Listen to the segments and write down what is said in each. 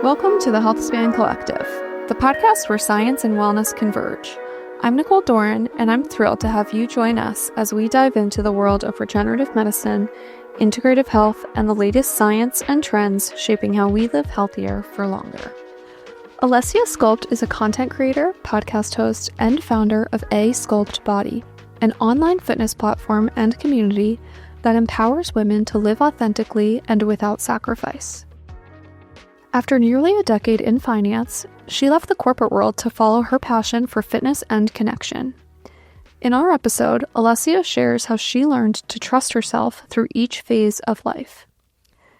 Welcome to the Healthspan Collective, the podcast where science and wellness converge. I'm Nicole Doran, and I'm thrilled to have you join us as we dive into the world of regenerative medicine, integrative health, and the latest science and trends shaping how we live healthier for longer. Alessia Sculpt is a content creator, podcast host, and founder of A Sculpt Body, an online fitness platform and community that empowers women to live authentically and without sacrifice. After nearly a decade in finance, she left the corporate world to follow her passion for fitness and connection. In our episode, Alessia shares how she learned to trust herself through each phase of life.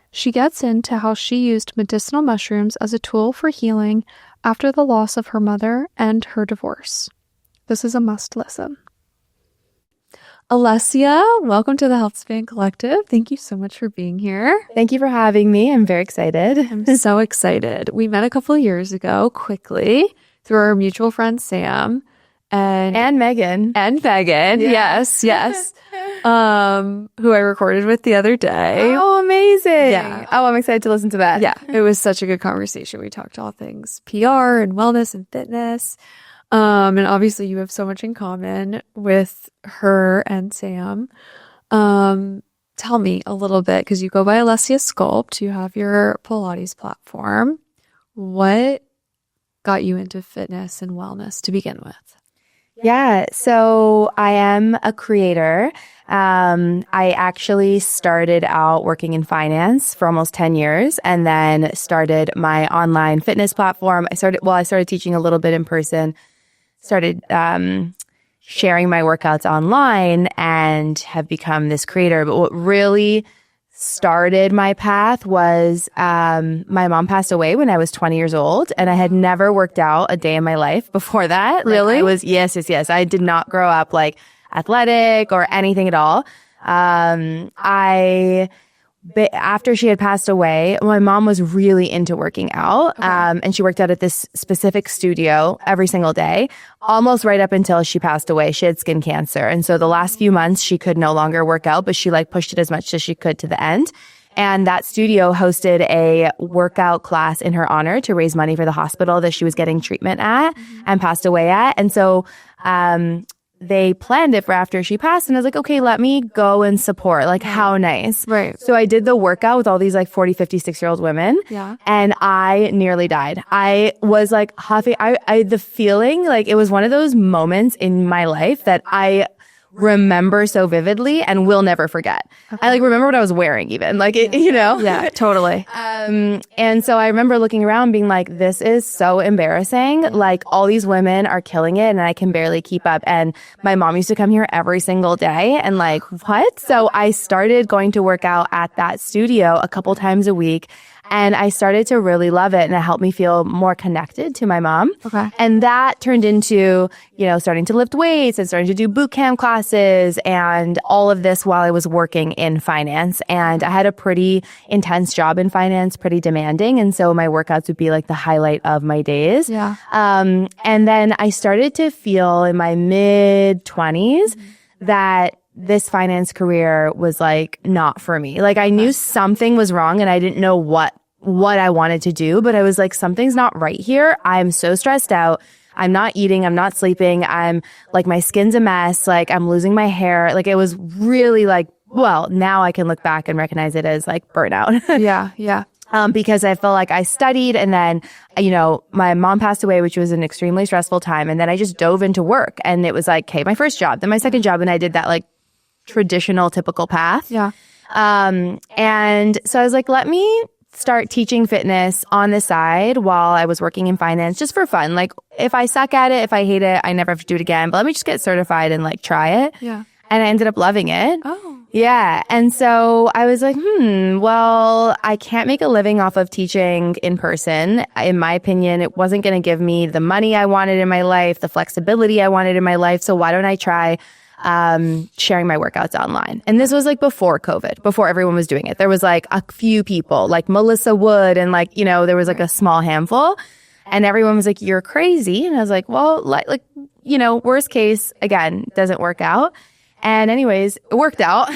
She gets into how she used medicinal mushrooms as a tool for healing after the loss of her mother and her divorce. This is a must listen. Alessia, welcome to the Healthspan Collective. Thank you so much for being here. Thank you for having me. I'm very excited. I'm so excited. We met a couple of years ago, quickly, through our mutual friend, Sam. And Megan. And Megan, yeah. yes. Who I recorded with the other day. Oh, amazing. Yeah. Oh, I'm excited to listen to that. Yeah, it was such a good conversation. We talked all things PR and wellness and fitness. And obviously you have so much in common with her and Sam. Tell me a little bit, because you go by Alessia Sculpt, you have your Pilates platform. What got you into fitness and wellness to begin with? Yeah, so I am a creator. I actually started out working in finance for almost 10 years and then started my online fitness platform. I started teaching a little bit in person, started sharing my workouts online, and have become this creator. But what really started my path was my mom passed away when I was 20 years old, and I had never worked out a day in my life before that. Really? Yes. I did not grow up like athletic or anything at all. After she had passed away, my mom was really into working out. Okay. And she worked out at this specific studio every single day, almost right up until she passed away. She had skin cancer. And so the last few months she could no longer work out, but she pushed it as much as she could to the end. And that studio hosted a workout class in her honor to raise money for the hospital that she was getting treatment at and passed away at. And so, they planned it for after she passed, and I was like, okay, let me go and support. Like, how nice. Right. So I did the workout with all these like 40, 56-year-old women. Yeah. And I nearly died. I was like huffing. The feeling, like, it was one of those moments in my life that I remember so vividly and will never forget. Okay. I remember what I was wearing even, Yeah, totally. And so I remember looking around being like, this is so embarrassing. Like, all these women are killing it and I can barely keep up. And my mom used to come here every single day and like, what? So I started going to work out at that studio a couple times a week. And I started to really love it, and it helped me feel more connected to my mom. Okay. And that turned into, starting to lift weights and starting to do boot camp classes and all of this while I was working in finance. And I had a pretty intense job in finance, pretty demanding. And so my workouts would be like the highlight of my days. Yeah. And then I started to feel in my mid-20s that this finance career was like not for me. Like, I knew something was wrong and I didn't know what I wanted to do, but I was like, something's not right here. I'm so stressed out. I'm not eating. I'm not sleeping. I'm like, my skin's a mess. Like, I'm losing my hair. Like, it was really like, well, now I can look back and recognize it as like burnout. Yeah. Because I felt like I studied, and then, my mom passed away, which was an extremely stressful time. And then I just dove into work, and it was like, okay, my first job, then my second job. And I did that like traditional, typical path. Yeah. And so I was like, let me start teaching fitness on the side while I was working in finance, just for fun. Like, if I suck at it, if I hate it, I never have to do it again, but let me just get certified and like try it. Yeah. And I ended up loving it. Oh. Yeah. And so I was like, well, I can't make a living off of teaching in person. In my opinion, it wasn't going to give me the money I wanted in my life, the flexibility I wanted in my life. So why don't I try sharing my workouts online? And this was like before COVID, before everyone was doing it. There was like a few people like Melissa Wood, and like, there was like a small handful, and everyone was like, you're crazy. And I was like, well, worst case, again, doesn't work out. And anyways, it worked out.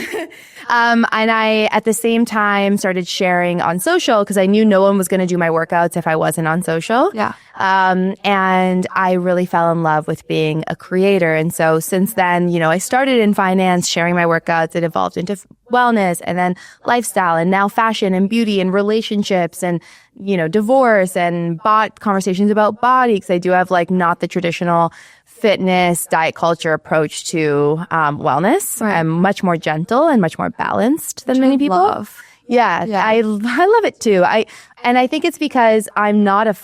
And I, at the same time, started sharing on social because I knew no one was going to do my workouts if I wasn't on social. Yeah. And I really fell in love with being a creator. And so since then, you know, I started in finance, sharing my workouts. It evolved into wellness and then lifestyle and now fashion and beauty and relationships and, you know, divorce and conversations about body. Because I do have like not the traditional fitness, diet culture approach to wellness. Right. I'm much more gentle and much more balanced than many people. Love. Yeah, I love it too. I think it's because I'm not a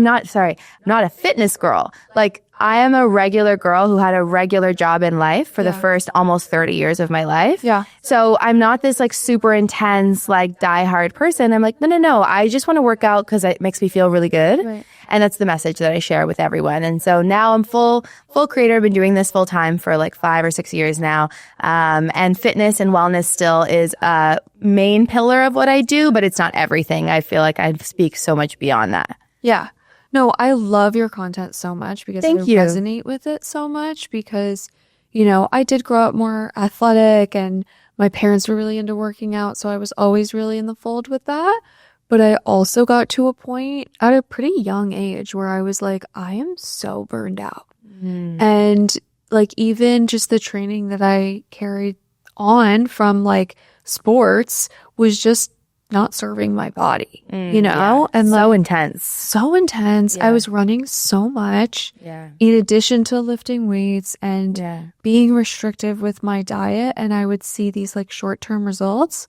not a fitness girl. Like I am a regular girl who had a regular job in life for the first almost 30 years of my life. Yeah. So I'm not this like super intense, like diehard person. I'm like, no. I just want to work out because it makes me feel really good. Right. And that's the message that I share with everyone. And so now I'm full creator. I've been doing this full time for like 5 or 6 years now. And fitness and wellness still is a main pillar of what I do, but it's not everything. I feel like I speak so much beyond that. Yeah. No, I love your content so much because I resonate with it so much because, you know, I did grow up more athletic and my parents were really into working out. So I was always really in the fold with that. But I also got to a point at a pretty young age where I was like, I am so burned out. And like even just the training that I carried on from like sports was just not serving my body, you know? And so like, intense. So intense. Yeah. I was running so much in addition to lifting weights and being restrictive with my diet. And I would see these like short-term results.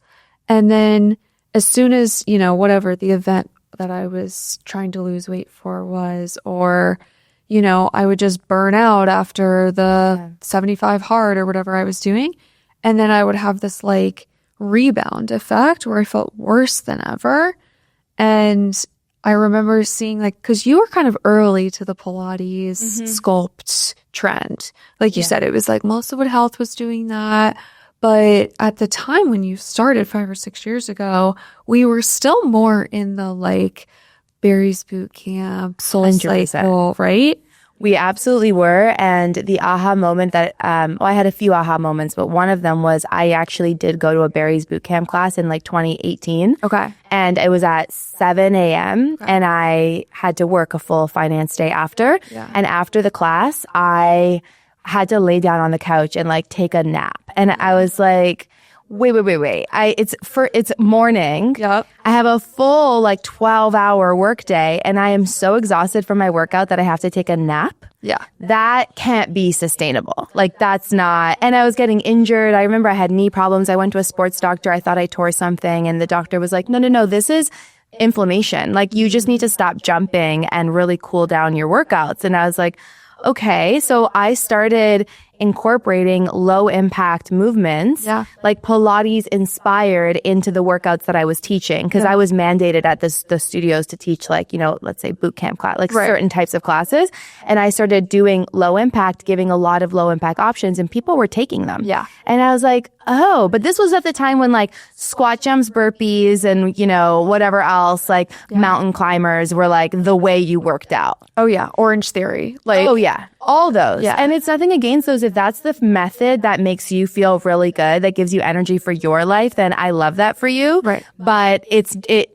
And then as soon as, you know, whatever the event that I was trying to lose weight for was, or, you know, I would just burn out after the 75 hard or whatever I was doing. And then I would have this like rebound effect where I felt worse than ever. And I remember seeing like, because you were kind of early to the Pilates Sculpt trend. Like you said, it was like most of what health was doing that. But at the time when you started 5 or 6 years ago, we were still more in the like Barry's boot camp, soul cycle, right? We absolutely were. And the aha moment that, I had a few aha moments, but one of them was I actually did go to a Barry's boot camp class in like 2018. Okay. And it was at 7 a.m. and I had to work a full finance day after. Yeah. And after the class, I had to lay down on the couch and like take a nap. And I was like, wait. It's morning. Yep. I have a full like 12-hour workday and I am so exhausted from my workout that I have to take a nap. Yeah. That can't be sustainable. Like that's not, and I was getting injured. I remember I had knee problems. I went to a sports doctor. I thought I tore something and the doctor was like, no, this is inflammation. Like you just need to stop jumping and really cool down your workouts. And I was like, okay. So I started incorporating low impact movements, like Pilates inspired into the workouts that I was teaching. Because I was mandated at the studios to teach like, you know, let's say boot camp class, like certain types of classes. And I started doing low impact, giving a lot of low impact options and people were taking them. Yeah. And I was like, oh, but this was at the time when like squat jumps, burpees and, you know, whatever else, like mountain climbers were like the way you worked out. Oh yeah. Orange Theory. Like, oh yeah. All those. Yeah. And it's nothing against those. If that's the method that makes you feel really good, that gives you energy for your life, then I love that for you. Right. But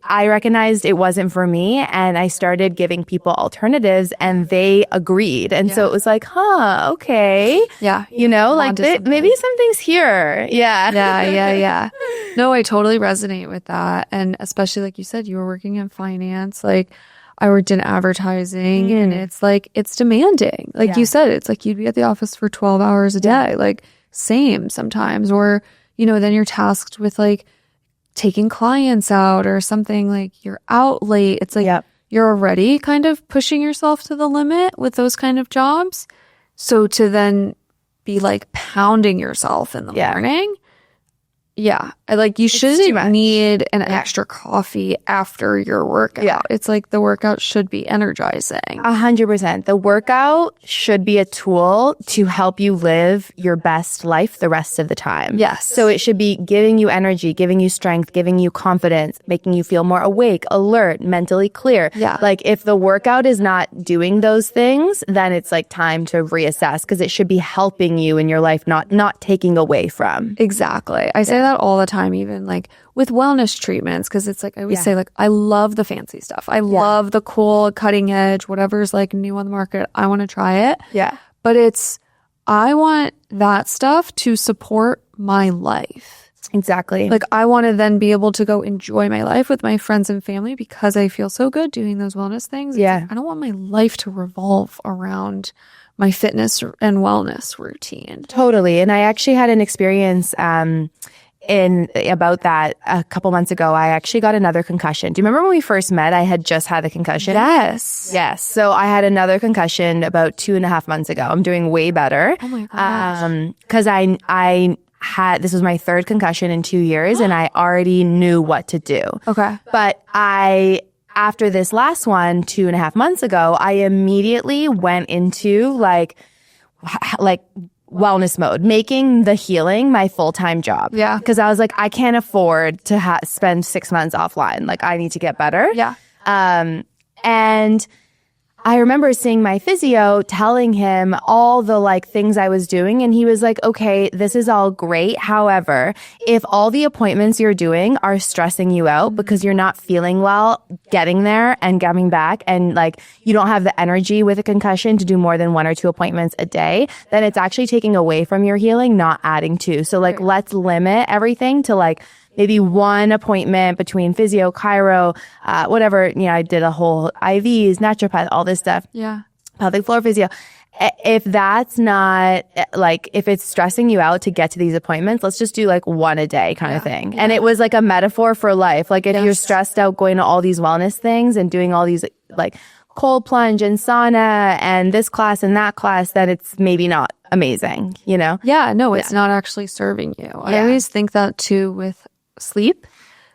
I recognized it wasn't for me and I started giving people alternatives and they agreed. And so it was like, okay. Yeah. You know, like maybe something's here. Yeah. Yeah. No, I totally resonate with that. And especially like you said, you were working in finance. Like I worked in advertising and it's like, it's demanding. Like you said, it's like you'd be at the office for 12 hours a day, like same sometimes. Or, you know, then you're tasked with like taking clients out or something, like you're out late. It's like you're already kind of pushing yourself to the limit with those kind of jobs. So to then be like pounding yourself in the morning, Yeah. Like you too shouldn't much. need an extra coffee after your workout. Yeah. It's like the workout should be energizing. 100%. The workout should be a tool to help you live your best life the rest of the time. Yes. So it should be giving you energy, giving you strength, giving you confidence, making you feel more awake, alert, mentally clear. Yeah. Like if the workout is not doing those things, then it's like time to reassess because it should be helping you in your life, not taking away from. Exactly. I say that all the time, even like with wellness treatments, because it's like I always say, like, I love the fancy stuff. I love the cool, cutting edge, whatever's like new on the market. I want to try it. Yeah. But I want that stuff to support my life. Exactly. Like I want to then be able to go enjoy my life with my friends and family because I feel so good doing those wellness things. It's like, I don't want my life to revolve around my fitness and wellness routine. Totally. And I actually had an experience in about that a couple months ago. I actually got another concussion. Do you remember when we first met? I had just had the concussion. Yes. So I had another concussion about 2.5 months ago. I'm doing way better. Oh my gosh. Because I had, this was my third concussion in 2 years and I already knew what to do. Okay. But after this last one 2.5 months ago, I immediately went into like wellness mode, making the healing my full-time job. Yeah. Because I was like, I can't afford to spend 6 months offline. Like I need to get better. Yeah. And I remember seeing my physio, telling him all the like things I was doing. And he was like, okay, this is all great. However, if all the appointments you're doing are stressing you out because you're not feeling well getting there and coming back and like you don't have the energy with a concussion to do more than 1 or 2 appointments a day, then it's actually taking away from your healing, not adding to. So like, let's limit everything to like maybe 1 appointment between physio, chiro, whatever. You know, I did a whole IVs, naturopath, all this stuff. Yeah. Pelvic floor physio. If that's not like, if it's stressing you out to get to these appointments, let's just do like 1 a day kind of thing. And it was like a metaphor for life. Like if you're stressed out going to all these wellness things and doing all these like cold plunge and sauna and this class and that class, then it's maybe not amazing, you know? Yeah. No, it's not actually serving you. I always think that too with sleep.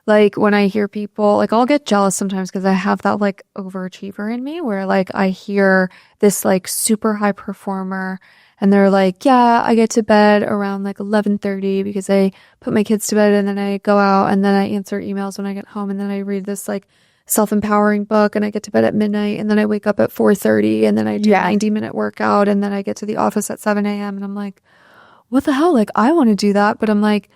Like when I hear people, like I'll get jealous sometimes because I have that like overachiever in me where like I hear this like super high performer and they're like, yeah, I get to bed around like 11:30 because I put my kids to bed and then I go out and then I answer emails when I get home and then I read this like self-empowering book and I get to bed at midnight and then I wake up at 4:30 and then I do a 90-minute workout and then I get to the office at 7 a.m. and I'm like, what the hell? Like I want to do that, but I'm like,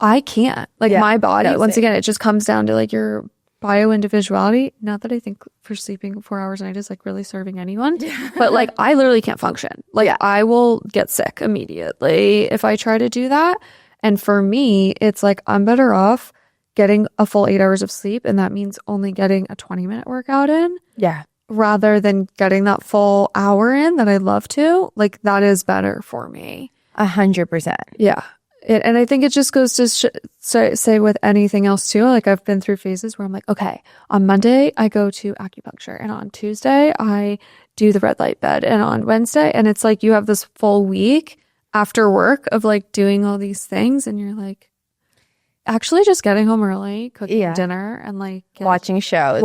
I can't. Like my body, once again, it just comes down to like your bio-individuality. Not that I think for sleeping 4 hours a night is like really serving anyone, but like I literally can't function. Like I will get sick immediately if I try to do that. And for me, it's like I'm better off getting a full 8 hours of sleep. And that means only getting a 20-minute workout in. Yeah. Rather than getting that full hour in that I love to. Like that is better for me. 100%. Yeah. And I think it just goes to say with anything else too. Like I've been through phases where I'm like, okay, on Monday I go to acupuncture and on Tuesday I do the red light bed and on Wednesday. And it's like you have this full week after work of like doing all these things and you're like actually just getting home early, cooking dinner and like watching a show. A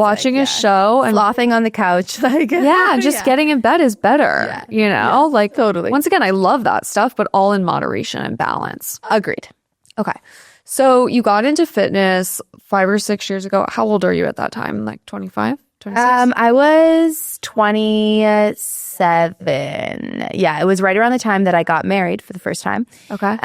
show and slothing on the couch. Like just getting in bed is better. You know, like totally. Once again, I love that stuff, but all in moderation and balance. Agreed. Okay. So you got into fitness 5 or 6 years ago. How old are you at that time? Like 25? 26? I was 27. Yeah, it was right around the time that I got married for the first time. Okay.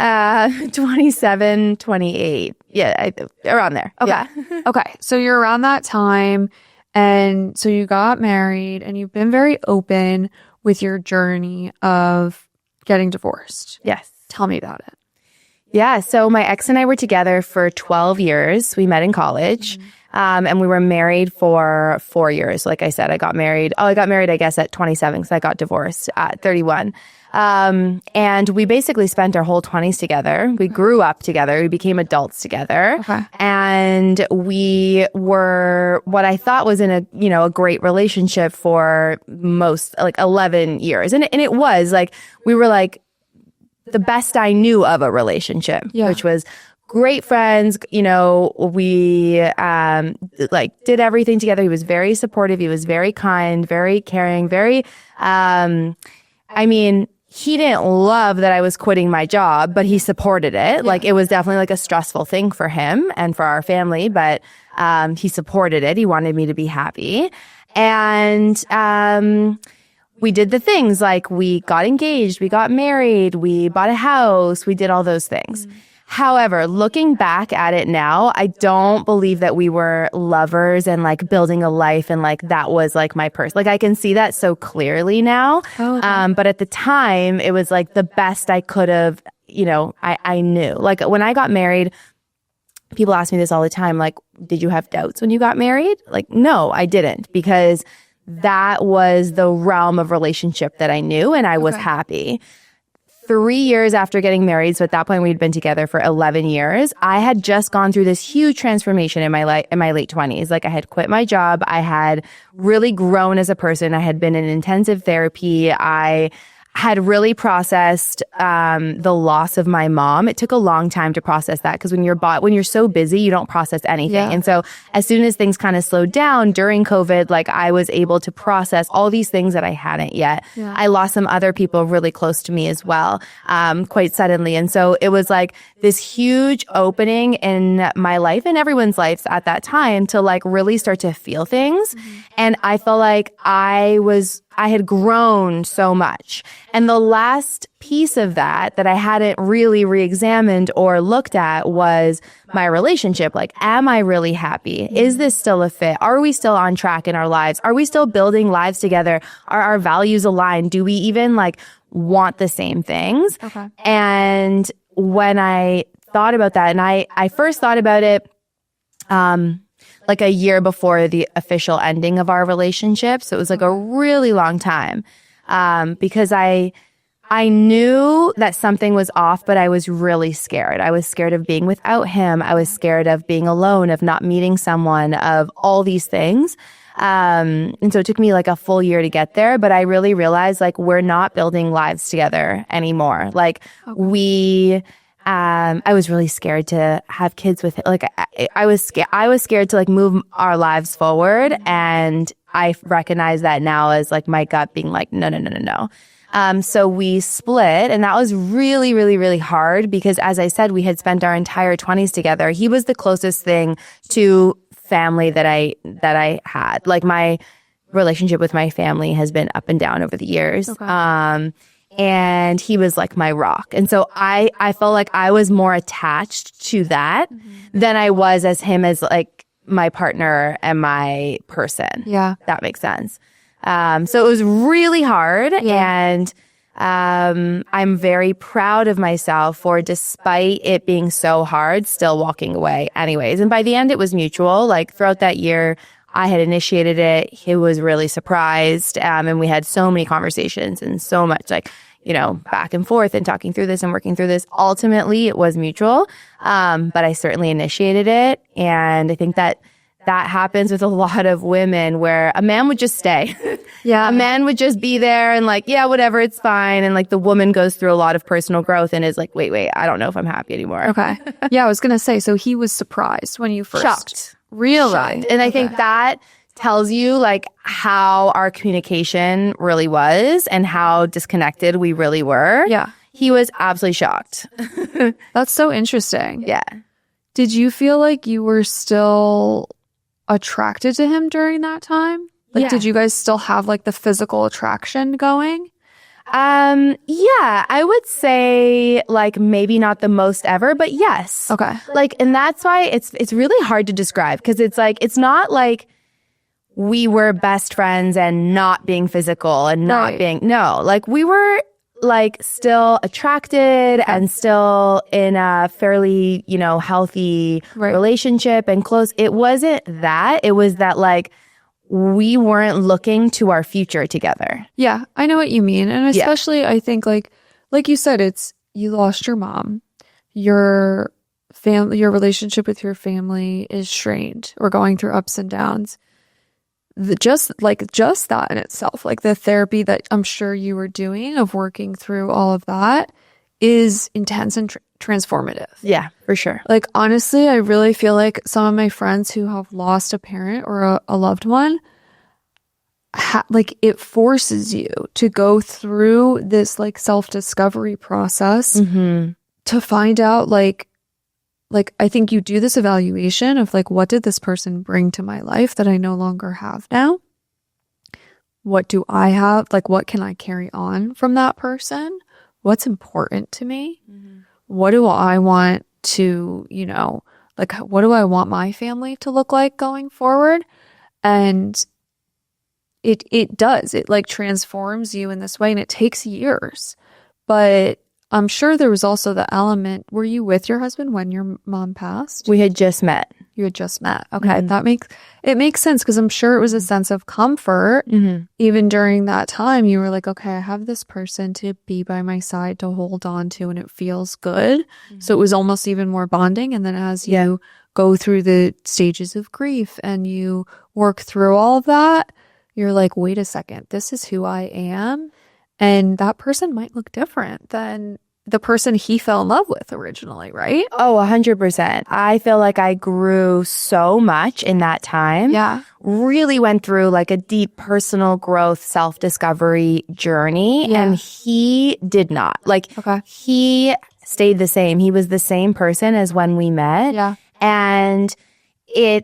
27, 28. Yeah, around there. Okay. Yeah. Okay. So you're around that time. And so you got married and you've been very open with your journey of getting divorced. Yes. Tell me about it. Yeah. So my ex and I were together for 12 years. We met in college. And we were married for 4 years. Like I said, I got married, I guess, at 27 because I got divorced at 31. And we basically spent our whole 20s together. We grew up together. We became adults together. Okay. And we were what I thought was in a great relationship for most, like 11 years. And it was like, we were like the best I knew of a relationship, which was great friends. You know, we like did everything together. He was very supportive. He was very kind, very caring, very I mean, he didn't love that I was quitting my job, but he supported it. Yeah. Like, it was definitely like a stressful thing for him and for our family, but he supported it. He wanted me to be happy. And we did the things like we got engaged, we got married, we bought a house, we did all those things. Mm-hmm. However, looking back at it now, I don't believe that we were lovers and like building a life and like that was like my person. Like, I can see that so clearly now. Oh, okay. But at the time, it was like the best I could have, you know, I knew. Like, when I got married, people ask me this all the time, like, did you have doubts when you got married? Like, no, I didn't, because that was the realm of relationship that I knew and I was happy. 3 years after getting married, so at that point we'd been together for 11 years, I had just gone through this huge transformation in my late 20s. Like, I had quit my job. I had really grown as a person. I had been in intensive therapy. I had really processed the loss of my mom. It took a long time to process that, because when you're so busy, you don't process anything. Yeah. And so as soon as things kind of slowed down during COVID, like, I was able to process all these things that I hadn't yet. Yeah. I lost some other people really close to me as well, quite suddenly. And so it was like this huge opening in my life and everyone's lives at that time to like really start to feel things. Mm-hmm. And I felt like I had grown so much. And the last piece of that I hadn't really re-examined or looked at was my relationship. Like, am I really happy? Is this still a fit? Are we still on track in our lives? Are we still building lives together? Are our values aligned? Do we even like want the same things? Okay. And when I thought about that, and I first thought about it, like a year before the official ending of our relationship. So it was like a really long time, because I knew that something was off, but I was really scared. I was scared of being without him. I was scared of being alone, of not meeting someone, of all these things. And so it took me like a full year to get there, but I really realized like we're not building lives together anymore. Like I was really scared to have kids with him. Like, I was scared to like move our lives forward. And I recognize that now as like my gut being like, no. So we split, and that was really, really, really hard, because as I said, we had spent our entire 20s together. He was the closest thing to family that I had. Like, my relationship with my family has been up and down over the years. Okay. And he was like my rock. And so I felt like I was more attached to that than I was as him as like my partner and my person. Yeah. That makes sense. So it was really hard. Yeah. And I'm very proud of myself for, despite it being so hard, still walking away anyways. And by the end, it was mutual. Like, throughout that year, I had initiated it. He was really surprised. And we had so many conversations and so much like, you know, back and forth and talking through this and working through this. Ultimately, it was mutual. But I certainly initiated it. And I think that happens with a lot of women, where a man would just stay. Yeah. A man would just be there and like, yeah, whatever, it's fine. And like the woman goes through a lot of personal growth and is like, wait, I don't know if I'm happy anymore. Okay. Yeah, I was going to say, so he was surprised when you first shocked. Realized. And I think that tells you like how our communication really was and how disconnected we really were. Yeah. He was absolutely shocked. That's so interesting. Yeah. Did you feel like you were still attracted to him during that time? Like, yeah. Did you guys still have like the physical attraction going? Yeah, I would say like maybe not the most ever, but yes. Okay. Like, and that's why it's really hard to describe, because it's like, it's not like we were best friends and not being physical and not being, no, like we were like still attracted and still in a fairly, you know, healthy relationship and close. It wasn't that. It was that like we weren't looking to our future together. Yeah, I know what you mean. And especially I think like you said, it's, you lost your mom, your family, your relationship with your family is strained or going through ups and downs. Just that in itself, like the therapy that I'm sure you were doing of working through all of that, is intense and transformative. Yeah, for sure. Like, honestly, I really feel like some of my friends who have lost a parent or a loved one, like, it forces you to go through this like self-discovery process to find out like I think you do this evaluation of like, what did this person bring to my life that I no longer have now? What do I have? Like, what can I carry on from that person? What's important to me? What do I want to, like, what do I want my family to look like going forward? And it does. It like transforms you in this way, and it takes years. But I'm sure there was also the element, were you with your husband when your mom passed? We had just met. You had just met. Okay. That makes sense, because I'm sure it was a sense of comfort. Even during that time, you were like, okay, I have this person to be by my side, to hold on to, and it feels good. So it was almost even more bonding. And then as you go through the stages of grief and you work through all of that, you're like, wait a second, this is who I am. And that person might look different than the person he fell in love with originally, right? Oh, 100%. I feel like I grew so much in that time. Yeah. Really went through like a deep personal growth, self-discovery journey. Yeah. And he did not. Like, he stayed the same. He was the same person as when we met. Yeah. And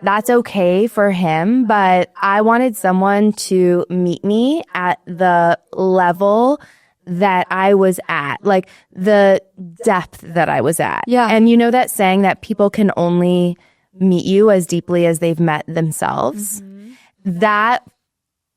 that's okay for him, but I wanted someone to meet me at the level that I was at, like the depth that I was at. Yeah. And you know that saying that people can only meet you as deeply as they've met themselves? That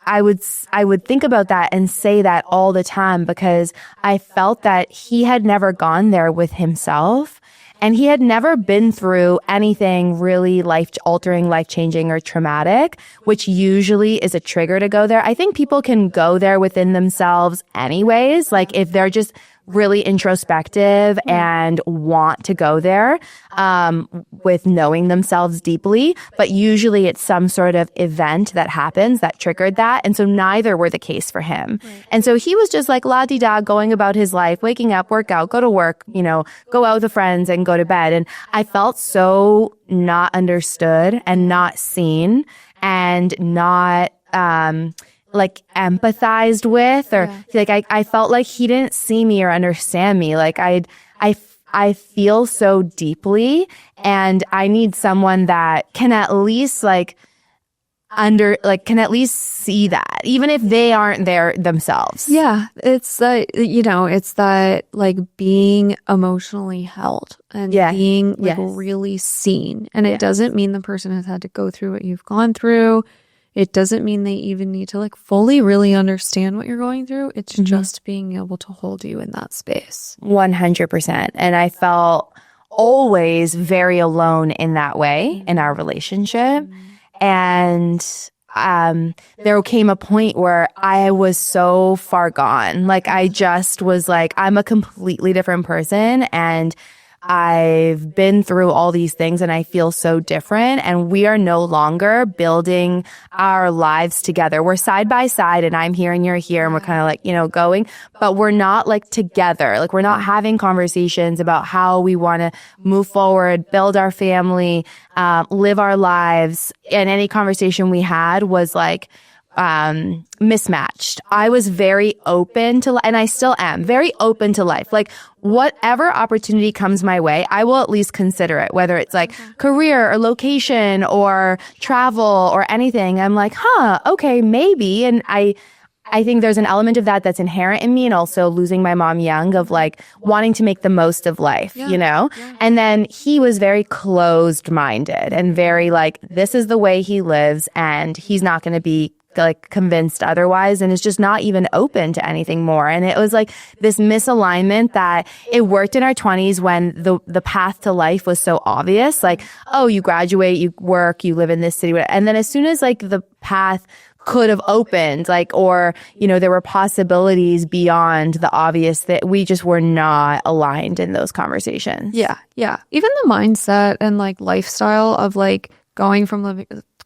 I would think about that and say that all the time, because I felt that he had never gone there with himself. And he had never been through anything really life-altering, life-changing, or traumatic, which usually is a trigger to go there. I think people can go there within themselves anyways, like if they're just really introspective and want to go there with knowing themselves deeply. But usually it's some sort of event that happens that triggered that. And so neither were the case for him. And so he was just like la-di-da, going about his life, waking up, work out, go to work, go out with friends and go to bed. And I felt so not understood and not seen and not like empathized with, or like I felt like he didn't see me or understand me. Like I feel so deeply, and I need someone that can at least can at least see that, even if they aren't there themselves. Yeah. It's that, it's that like being emotionally held and being like really seen. And it doesn't mean the person has had to go through what you've gone through. It doesn't mean they even need to like fully really understand what you're going through. It's just being able to hold you in that space. 100%. And I felt always very alone in that way in our relationship. And there came a point where I was so far gone. Like I just was like, I'm a completely different person, and I've been through all these things and I feel so different, and we are no longer building our lives together. We're side by side, and I'm here and you're here, and we're kind of like, going, but we're not like together. Like we're not having conversations about how we want to move forward, build our family, live our lives. And any conversation we had was like, mismatched. I was very open to, and I still am very open to life. Like whatever opportunity comes my way, I will at least consider it, whether it's like career or location or travel or anything. I'm like, okay, maybe. And I think there's an element of that that's inherent in me, and also losing my mom young, of like wanting to make the most of life, And then he was very closed minded and very like, this is the way he lives, and he's not going to be like convinced otherwise, and is just not even open to anything more. And it was like this misalignment that it worked in our 20s when the path to life was so obvious. Like, oh, you graduate, you work, you live in this city. And then as soon as like the path could have opened, like, or, there were possibilities beyond the obvious, that we just were not aligned in those conversations. Yeah. Yeah. Even the mindset and like lifestyle of like going from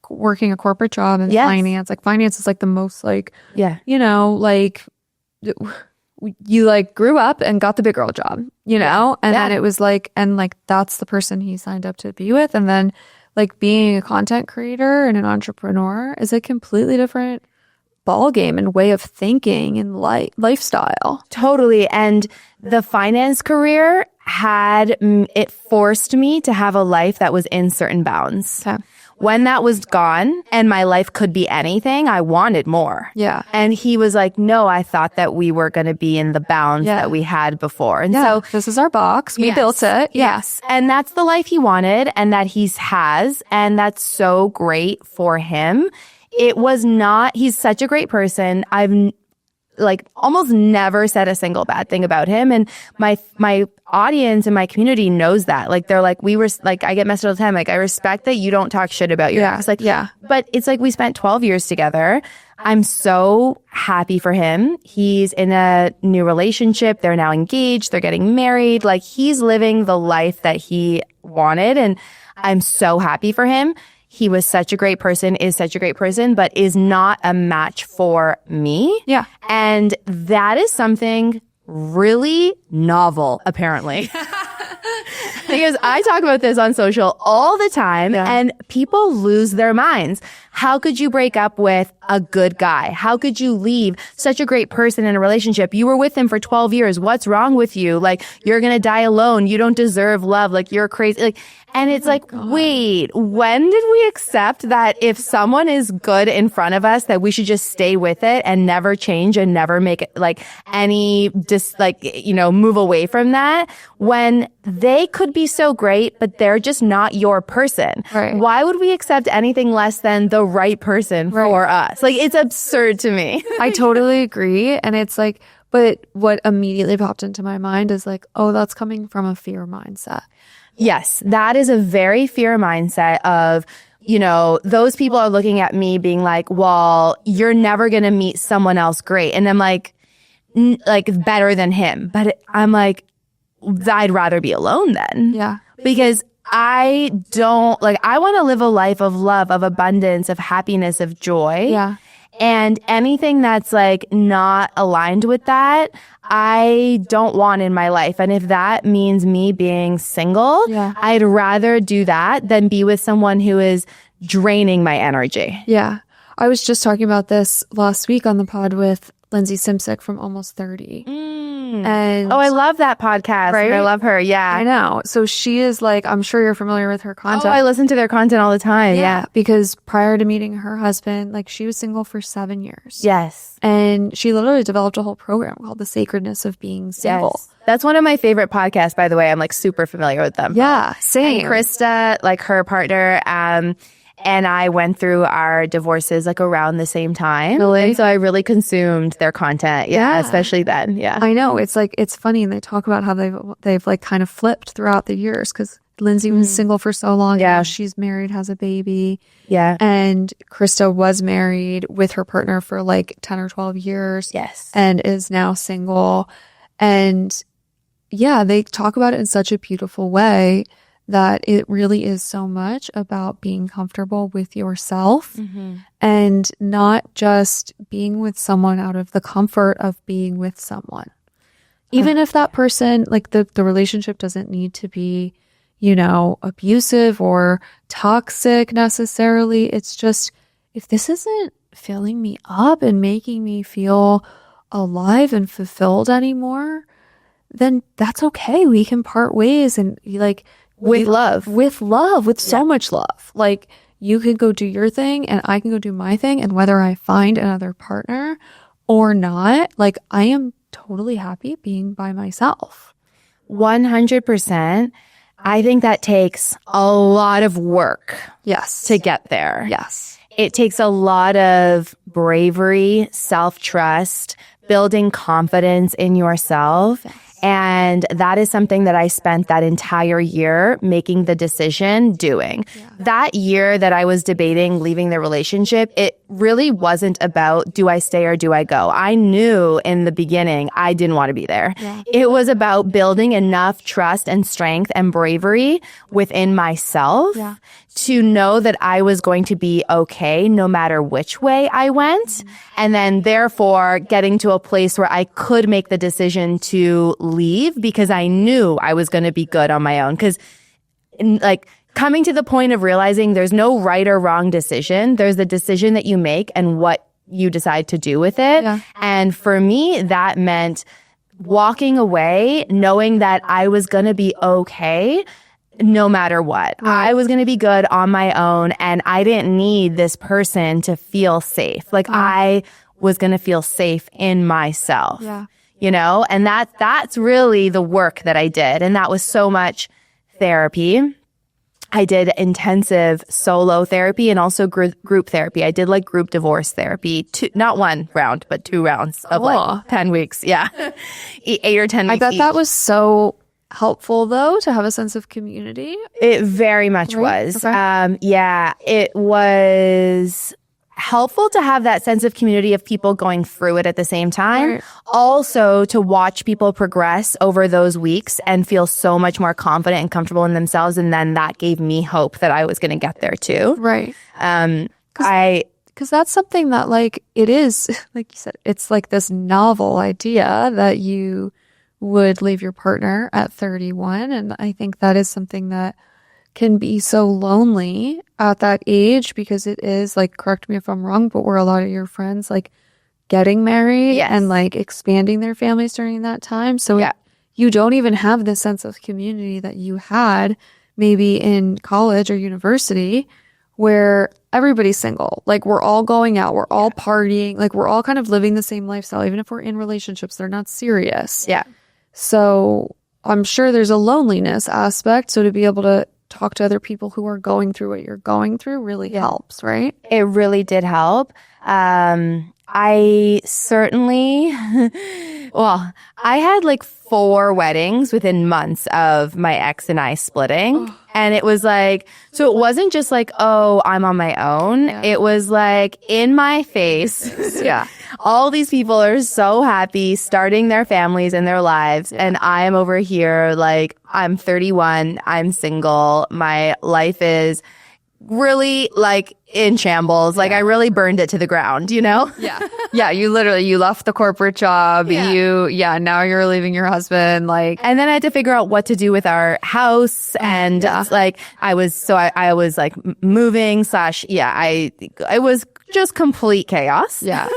working a corporate job and finance. Like finance is like the most like, like you like grew up and got the big girl job, you know? And then it was like, and like, that's the person he signed up to be with. And then like being a content creator and an entrepreneur is a completely different ball game and way of thinking and lifestyle. Totally. And the finance career it forced me to have a life that was in certain bounds. Okay. When that was gone and my life could be anything, I wanted more. Yeah. And he was like, no, I thought that we were going to be in the bounds that we had before. And so this is our box. We built it. Yes. And that's the life he wanted and that he has. And that's so great for him. It was not, he's such a great person. I've like almost never said a single bad thing about him. And my audience and my community knows that. Like, they're like, I get messaged all the time. Like, I respect that you don't talk shit about your ex. Like, but it's like, we spent 12 years together. I'm so happy for him. He's in a new relationship. They're now engaged. They're getting married. Like, he's living the life that he wanted. And I'm so happy for him. He was such a great person, is such a great person, but is not a match for me. Yeah. And that is something really novel, apparently. Because I talk about this on social all the time and people lose their minds. How could you break up with a good guy? How could you leave such a great person in a relationship? You were with him for 12 years. What's wrong with you? Like, you're going to die alone. You don't deserve love. Like, you're crazy. Like, and it's wait, when did we accept that if someone is good in front of us, that we should just stay with it and never change and never make it like any move away from that, when they could be so great, but they're just not your person. Right. Why would we accept anything less than the right person for us? Like, it's absurd to me. I totally agree. And it's like, but what immediately popped into my mind is like, oh, that's coming from a fear mindset. Yes, that is a very fear mindset of, you know, those people are looking at me being like, well, you're never going to meet someone else great. And I'm like better than him. But I'm like, I'd rather be alone then. Yeah. Because I want to live a life of love, of abundance, of happiness, of joy. Yeah. And anything that's like not aligned with that, I don't want in my life. And if that means me being single, I'd rather do that than be with someone who is draining my energy. Yeah. I was just talking about this last week on the pod with Lindsay Simsick from Almost 30. And I love that podcast. Right? I love her. Yeah. I know. So she is like, I'm sure you're familiar with her content. Oh, I listen to their content all the time. Yeah. Because prior to meeting her husband, like, she was single for 7 years. Yes. And she literally developed a whole program called The Sacredness of Being Single. Yes. That's one of my favorite podcasts, by the way. I'm like super familiar with them. Yeah. Same. And Krista, like her partner, and I went through our divorces like around the same time. Really? And so I really consumed their content. Yeah. Especially then. Yeah. I know. It's like, it's funny. And they talk about how they've like kind of flipped throughout the years, because Lindsay was single for so long. Yeah. Now she's married, has a baby. Yeah. And Krista was married with her partner for like 10 or 12 years. Yes. And is now single. And yeah, they talk about it in such a beautiful way that it really is so much about being comfortable with yourself and not just being with someone out of the comfort of being with someone. Even if that person, like the relationship doesn't need to be, you know, abusive or toxic necessarily. It's just, if this isn't filling me up and making me feel alive and fulfilled anymore, then that's okay. We can part ways and like, with so much love. Like, you can go do your thing and I can go do my thing. And whether I find another partner or not, like, I am totally happy being by myself. 100%. I think that takes a lot of work. Yes. To get there. Yes. It takes a lot of bravery, self-trust, building confidence in yourself. Yes. And that is something that I spent that entire year making the decision doing. Yeah. That year that I was debating leaving the relationship, it really wasn't about do I stay or do I go? I knew in the beginning I didn't want to be there. Yeah. It was about building enough trust and strength and bravery within myself to know that I was going to be okay no matter which way I went. Mm-hmm. And then therefore getting to a place where I could make the decision to leave because I knew I was going to be good on my own. Because like coming to the point of realizing there's no right or wrong decision. There's the decision that you make and what you decide to do with it. Yeah. And for me, that meant walking away, knowing that I was going to be okay no matter what. Right. I was going to be good on my own and I didn't need this person to feel safe. Like I was going to feel safe in myself, you know, and that's really the work that I did. And that was so much therapy. I did intensive solo therapy and also group therapy. I did like group divorce therapy, not 1 round, but 2 rounds of like 10 weeks. Yeah. 8 or 10 weeks. I bet that was so helpful though to have a sense of community. It very much was. Okay. Yeah, it was helpful to have that sense of community of people going through it at the same time. Right. Also to watch people progress over those weeks and feel so much more confident and comfortable in themselves. And then that gave me hope that I was going to get there too. Right. Because that's something that like it is, like you said, it's like this novel idea that you would leave your partner at 31. And I think that is something that can be so lonely at that age because it is like, correct me if I'm wrong, but were a lot of your friends like getting married and like expanding their families during that time. So you don't even have this sense of community that you had maybe in college or university where everybody's single. Like we're all going out, we're all partying, like we're all kind of living the same lifestyle, even if we're in relationships, they're not serious. Yeah. So I'm sure there's a loneliness aspect. So to be able to talk to other people who are going through what you're going through really helps, right? It really did help. I certainly, well, I had like 4 weddings within months of my ex and I splitting. And it was like, so it wasn't just like, oh, I'm on my own. Yeah. It was like in my face. All these people are so happy starting their families and their lives. And I am over here like, I'm 31. I'm single. My life is really like in shambles. Like I really burned it to the ground, you know? Yeah. You left the corporate job. Now you're leaving your husband. Like, and then I had to figure out what to do with our house. And like, I was like moving / it was just complete chaos. Yeah.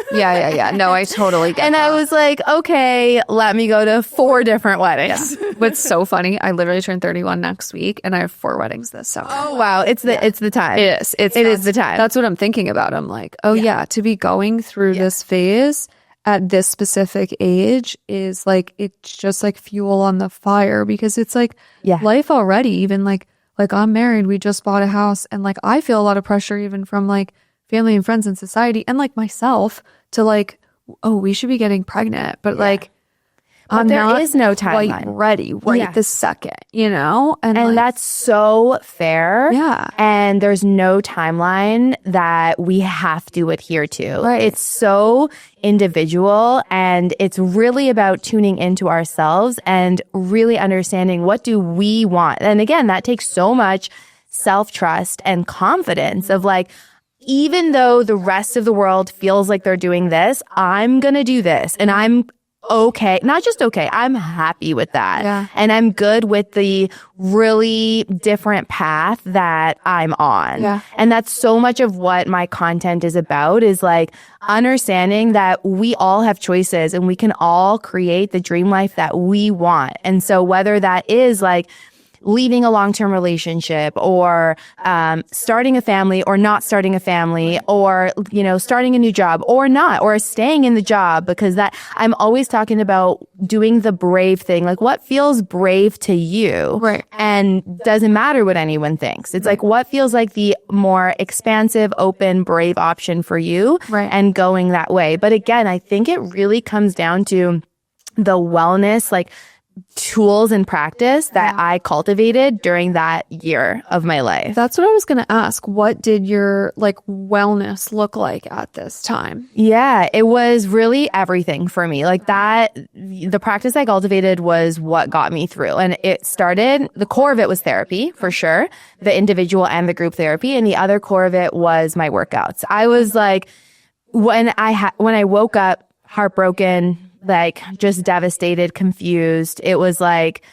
No, I totally get and that. I was like, okay, let me go to 4 different weddings. What's so funny, I literally turned 31 next week and I have 4 weddings this summer. Oh, wow. It's the time. It is. It is the time. That's what I'm thinking about. I'm like, to be going through this phase at this specific age is like, it's just like fuel on the fire because it's like life already, even like I'm married, we just bought a house and like, I feel a lot of pressure even from like family and friends and society and like myself to like, oh, we should be getting pregnant. But like, there is no timeline. Quite ready this second, you know? And like, that's so fair. Yeah. And there's no timeline that we have to adhere to. Right. It's so individual and it's really about tuning into ourselves and really understanding what do we want. And again, that takes so much self-trust and confidence of like, even though the rest of the world feels like they're doing this, I'm going to do this. And I'm okay. Not just okay. I'm happy with that. Yeah. And I'm good with the really different path that I'm on. Yeah. And that's so much of what my content is about is like understanding that we all have choices and we can all create the dream life that we want. And so whether that is like leaving a long-term relationship or starting a family or not starting a family or, you know, starting a new job or not, or staying in the job because that I'm always talking about doing the brave thing. Like what feels brave to you? Right. And doesn't matter what anyone thinks. It's like what feels like the more expansive, open, brave option for you and going that way. But again, I think it really comes down to the wellness, like tools and practice that I cultivated during that year of my life. That's what I was going to ask. What did your like wellness look like at this time? Yeah, it was really everything for me. Like that, the practice I cultivated was what got me through. And it started, the core of it was therapy for sure, the individual and the group therapy. And the other core of it was my workouts. I was like, when I woke up heartbroken, like just devastated, confused, it was like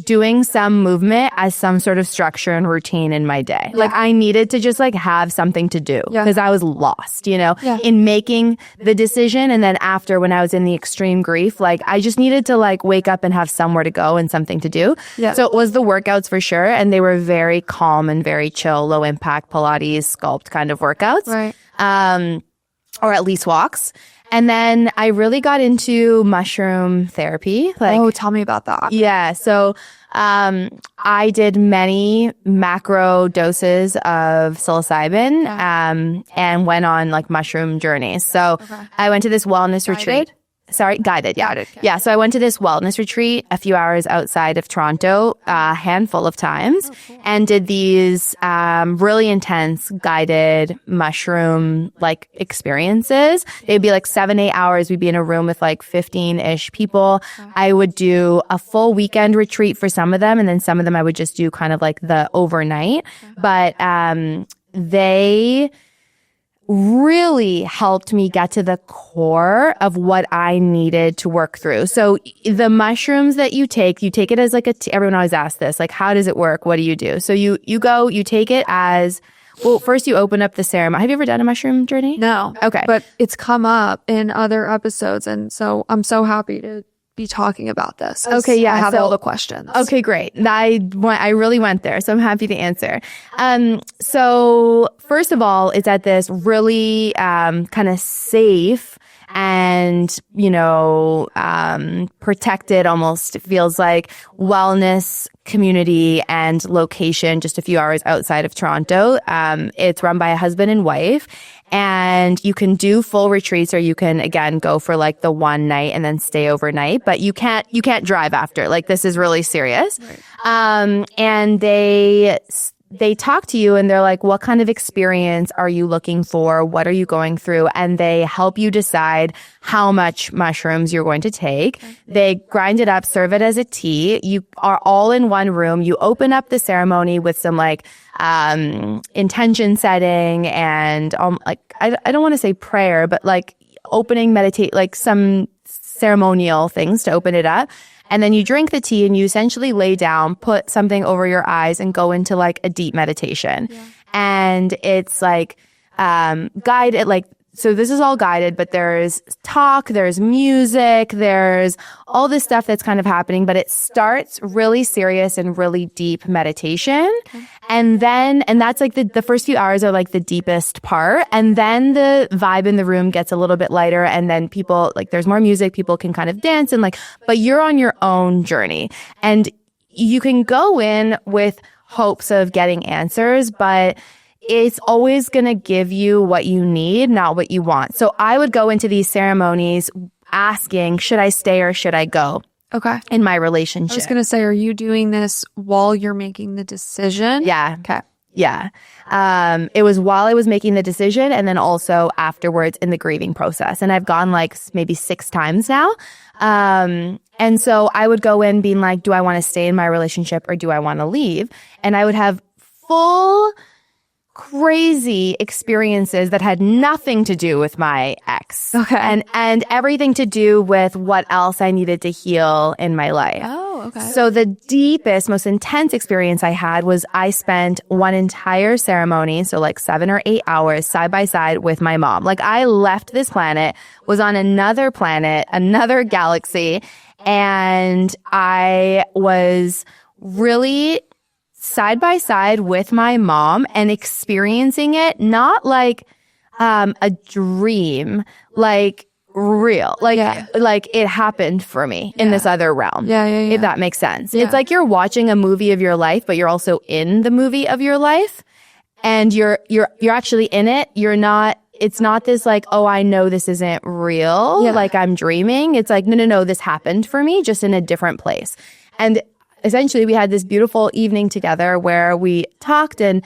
doing some movement as some sort of structure and routine in my day. Like I needed to just like have something to do because I was lost, in making the decision. And then after, when I was in the extreme grief, like I just needed to like wake up and have somewhere to go and something to do. Yeah. So it was the workouts for sure. And they were very calm and very chill, low impact Pilates, Sculpt kind of workouts. Right. Or at least walks. And then I really got into mushroom therapy. Like, tell me about that. Yeah. So I did many macro doses of psilocybin and went on like mushroom journeys. So I went to this wellness retreat. Guided. Yeah. Guided, okay. Yeah. So I went to this wellness retreat a few hours outside of Toronto, a handful of times, and did these really intense guided mushroom like experiences. They'd be like 7-8 hours. We'd be in a room with like 15-ish people. I would do a full weekend retreat for some of them, and then some of them I would just do kind of like the overnight. But they really helped me get to the core of what I needed to work through. So the mushrooms that you take it as like everyone always asks this, like, how does it work? What do you do? So you take it as, well, first you open up the ceremony. Have you ever done a mushroom journey? No. Okay. But it's come up in other episodes. And so I'm so happy to be talking about this. Okay, yeah. I have all the questions. Okay, great. I really went there, so I'm happy to answer. So first of all, it's at this really kind of safe and, protected, almost it feels like, wellness community and location just a few hours outside of Toronto. It's run by a husband and wife. And you can do full retreats, or you can, again, go for like the one night and then stay overnight, but you can't drive after. Like, this is really serious. Right. And they talk to you and they're like, what kind of experience are you looking for? What are you going through? And they help you decide how much mushrooms you're going to take. Okay. They grind it up, serve it as a tea. You are all in one room. You open up the ceremony with some like intention setting and I don't want to say prayer, but like opening, meditate, like some ceremonial things to open it up. And then you drink the tea and you essentially lay down, put something over your eyes and go into like a deep meditation. Yeah. And it's like guided, like, so this is all guided, but there's talk, there's music, there's all this stuff that's kind of happening, but it starts really serious and really deep meditation. Okay. And that's like the first few hours are like the deepest part. And then the vibe in the room gets a little bit lighter. And then people, like, there's more music, people can kind of dance and like, but you're on your own journey. And you can go in with hopes of getting answers, but it's always going to give you what you need, not what you want. So I would go into these ceremonies asking, should I stay or should I go? Okay. In my relationship. I was going to say, are you doing this while you're making the decision? Yeah. Okay. Yeah. It was while I was making the decision and then also afterwards in the grieving process. And I've gone like maybe 6 times now. And so I would go in being like, do I want to stay in my relationship or do I want to leave? And I would have full crazy experiences that had nothing to do with my ex. Okay. And everything to do with what else I needed to heal in my life. Oh, okay. So the deepest, most intense experience I had was I spent one entire ceremony, so like 7 or 8 hours side by side with my mom. Like, I left this planet, was on another planet, another galaxy, and I was really side by side with my mom and experiencing it, not like a dream, like real, like it happened for me in this other realm. Yeah. If that makes sense. Yeah. It's like you're watching a movie of your life, but you're also in the movie of your life, and you're actually in it. You're not it's not this like, oh, I know this isn't real. Yeah. Like I'm dreaming. It's like, no, this happened for me just in a different place. And essentially we had this beautiful evening together where we talked, and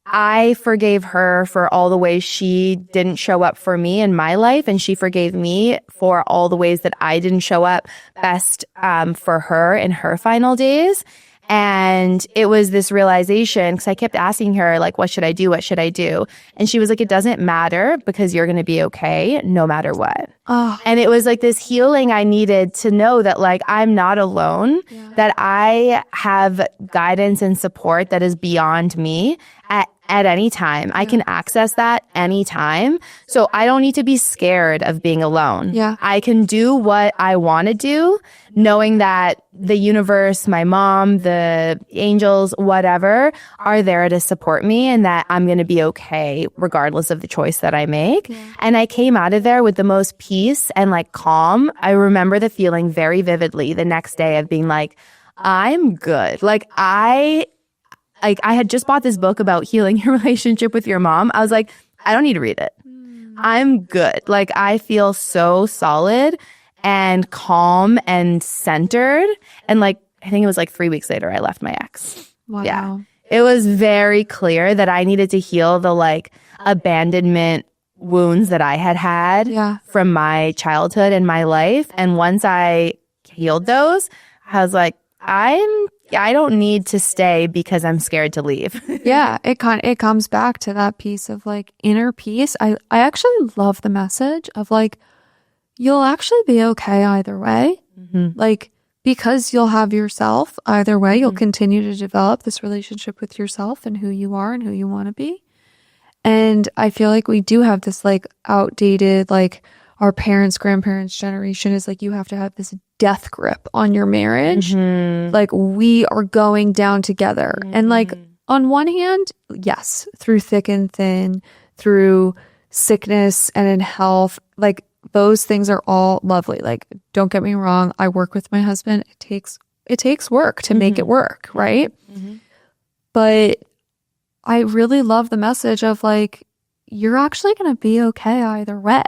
I forgave her for all the ways she didn't show up for me in my life, and she forgave me for all the ways that I didn't show up best for her in her final days. And it was this realization, because I kept asking her, like, what should I do? What should I do? And she was like, it doesn't matter, because you're going to be okay no matter what. Oh. And it was like this healing I needed to know that, like, I'm not alone, that I have guidance and support that is beyond me at any time. I can access that anytime. So I don't need to be scared of being alone. Yeah. I can do what I want to do, knowing that the universe, my mom, the angels, whatever, are there to support me, and that I'm going to be okay regardless of the choice that I make. Yeah. And I came out of there with the most peace and like calm. I remember the feeling very vividly the next day of being like, I'm good. Like I had just bought this book about healing your relationship with your mom. I was like, I don't need to read it. I'm good. Like I feel so solid and calm and centered. And like, I think it was like 3 weeks later, I left my ex. Wow. Yeah. It was very clear that I needed to heal the like abandonment wounds that I had from my childhood and my life. And once I healed those, I was like, I don't need to stay because I'm scared to leave. Yeah, it comes back to that piece of like inner peace. I actually love the message of like, you'll actually be okay either way. Mm-hmm. Like, because you'll have yourself either way, you'll continue to develop this relationship with yourself and who you are and who you want to be. And I feel like we do have this like outdated, like our parents, grandparents generation is like, you have to have this death grip on your marriage. Mm-hmm. Like we are going down together. Mm-hmm. And like on one hand, yes, through thick and thin, through sickness and in health, like those things are all lovely. Like, don't get me wrong. I work with my husband. It takes work to make it work. Right. Mm-hmm. But I really love the message of like, you're actually going to be okay either way.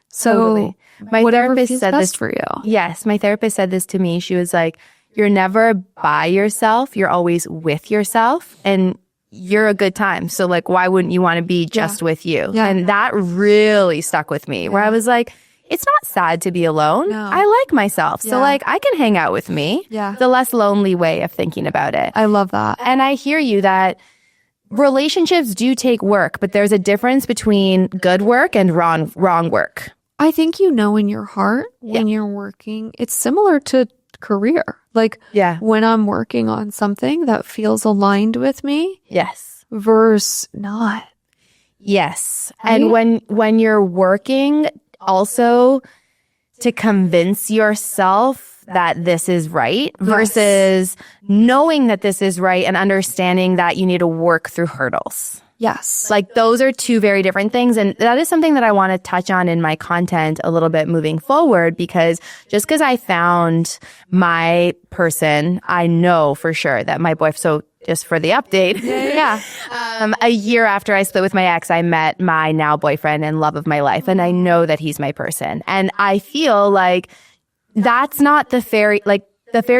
So totally. My therapist said this for you. Yes. My therapist said this to me. She was like, you're never by yourself. You're always with yourself, and you're a good time. So like, why wouldn't you want to be just with you? Yeah. And that really stuck with me where I was like, it's not sad to be alone. No. I like myself. So like, I can hang out with me. Yeah. The less lonely way of thinking about it. I love that. And I hear you that relationships do take work, but there's a difference between good work and wrong work. I think you know in your heart when you're working, it's similar to career. Like when I'm working on something that feels aligned with me. Yes. Versus not. Yes. Right? And when you're working also to convince yourself that this is right versus knowing that this is right and understanding that you need to work through hurdles. Yes. Like those are two very different things. And that is something that I want to touch on in my content a little bit moving forward, because just because I found my person, I know for sure that my boyfriend, so just for the update, a year after I split with my ex, I met my now boyfriend and love of my life. And I know that he's my person. And I feel like that's not the fairy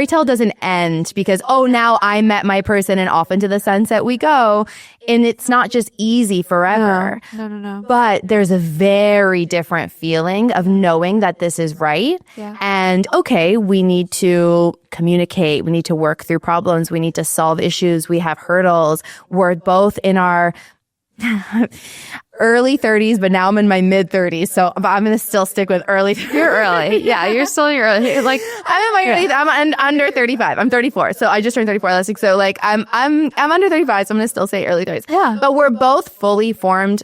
tale doesn't end because, now I met my person and off into the sunset we go. And it's not just easy forever. No. But there's a very different feeling of knowing that this is right. Yeah. And okay, we need to communicate. We need to work through problems. We need to solve issues. We have hurdles. We're both in our early 30s, but now I'm in my mid 30s. So I'm going to still stick with early. You're early. Yeah, you're still in your early. Like I'm in my early. I'm under 35. I'm 34. So I just turned 34 last week. So like I'm under 35. So I'm going to still say early 30s. Yeah. But we're both fully formed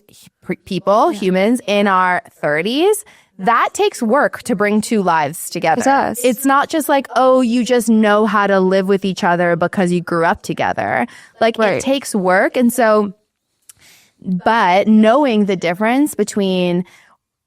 people, humans in our 30s. That takes work to bring two lives together. It does. It's not just like, you just know how to live with each other because you grew up together. Like it takes work. And so, but knowing the difference between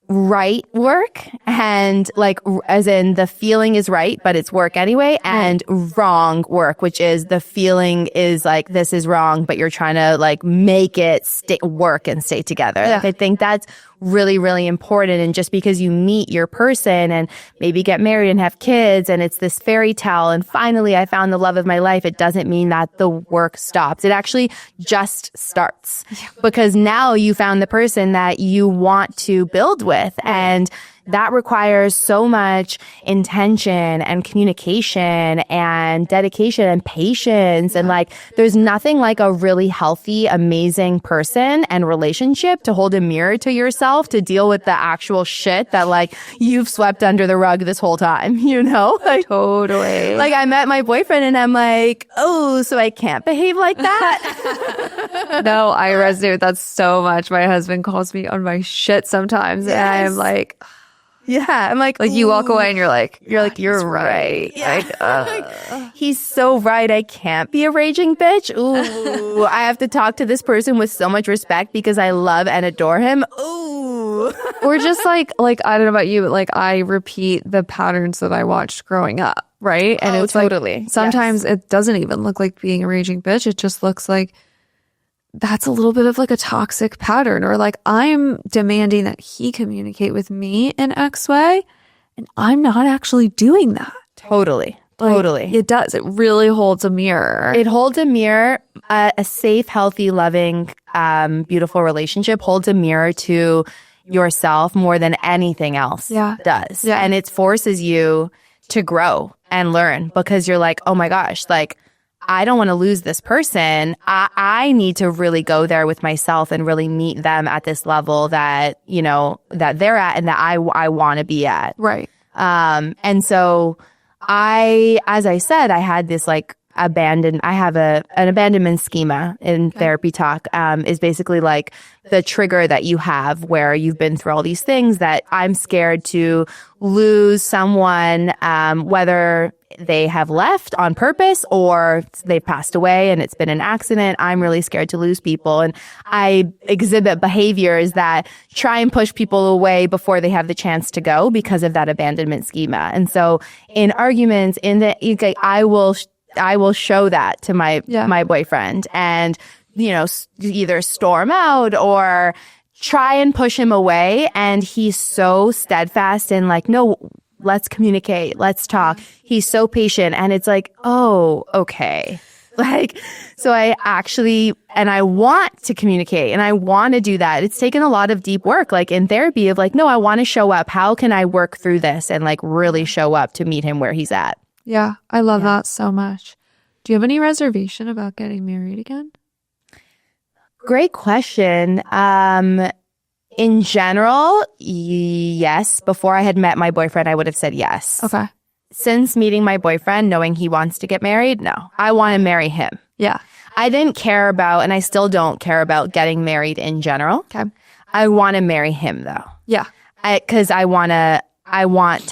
right work and like as in the feeling is right, but it's work anyway, and wrong work, which is the feeling is like this is wrong, but you're trying to like make it work and stay together. Yeah. Like, I think that's really, really important. And just because you meet your person and maybe get married and have kids and it's this fairy tale and finally I found the love of my life, it doesn't mean that the work stops. It actually just starts because now you found the person that you want to build with. And that requires so much intention and communication and dedication and patience. And like, there's nothing like a really healthy, amazing person and relationship to hold a mirror to yourself to deal with the actual shit that like you've swept under the rug this whole time, you know? Like, Totally. like I met my boyfriend and I'm like, oh, so I can't behave like that? No, I resonate with that so much. My husband calls me on my shit sometimes. And I'm like, yeah, I'm like you walk away and you're like, you're right. Yeah. Like, he's so right. I can't be a raging bitch. Ooh, I have to talk to this person with so much respect because I love and adore him. Ooh. Or just like, I don't know about you, but like I repeat the patterns that I watched growing up, right? And it's totally. Like, sometimes it doesn't even look like being a raging bitch. It just looks like that's a little bit of like a toxic pattern, or like I'm demanding that he communicate with me in X way and I'm not actually doing that. Totally. Totally. It does. It really holds a mirror. It holds a mirror. A safe, healthy, loving, beautiful relationship holds a mirror to yourself more than anything else does. Yeah. And it forces you to grow and learn because you're like, oh my gosh, like, I don't want to lose this person. I need to really go there with myself and really meet them at this level that, you know, that they're at and that I want to be at. Right. And so as I said, I had this like I have an abandonment schema in therapy talk, is basically like the trigger that you have where you've been through all these things that I'm scared to lose someone, whether they have left on purpose or they passed away and it's been an accident. I'm really scared to lose people. And I exhibit behaviors that try and push people away before they have the chance to go because of that abandonment schema. And so in arguments, I will show that to my boyfriend and, you know, either storm out or try and push him away. And he's so steadfast and like, no, let's communicate. Let's talk. He's so patient. And it's like, oh, okay. Like, so I want to communicate and I want to do that. It's taken a lot of deep work, like in therapy of like, no, I want to show up. How can I work through this and like really show up to meet him where he's at? Yeah. I love that so much. Do you have any reservation about getting married again? Great question. In general, yes. Before I had met my boyfriend, I would have said yes. Okay. Since meeting my boyfriend, knowing he wants to get married, no. I want to marry him. Yeah. I didn't care about, and I still don't care about getting married in general. Okay. I want to marry him though. Yeah. Because I want to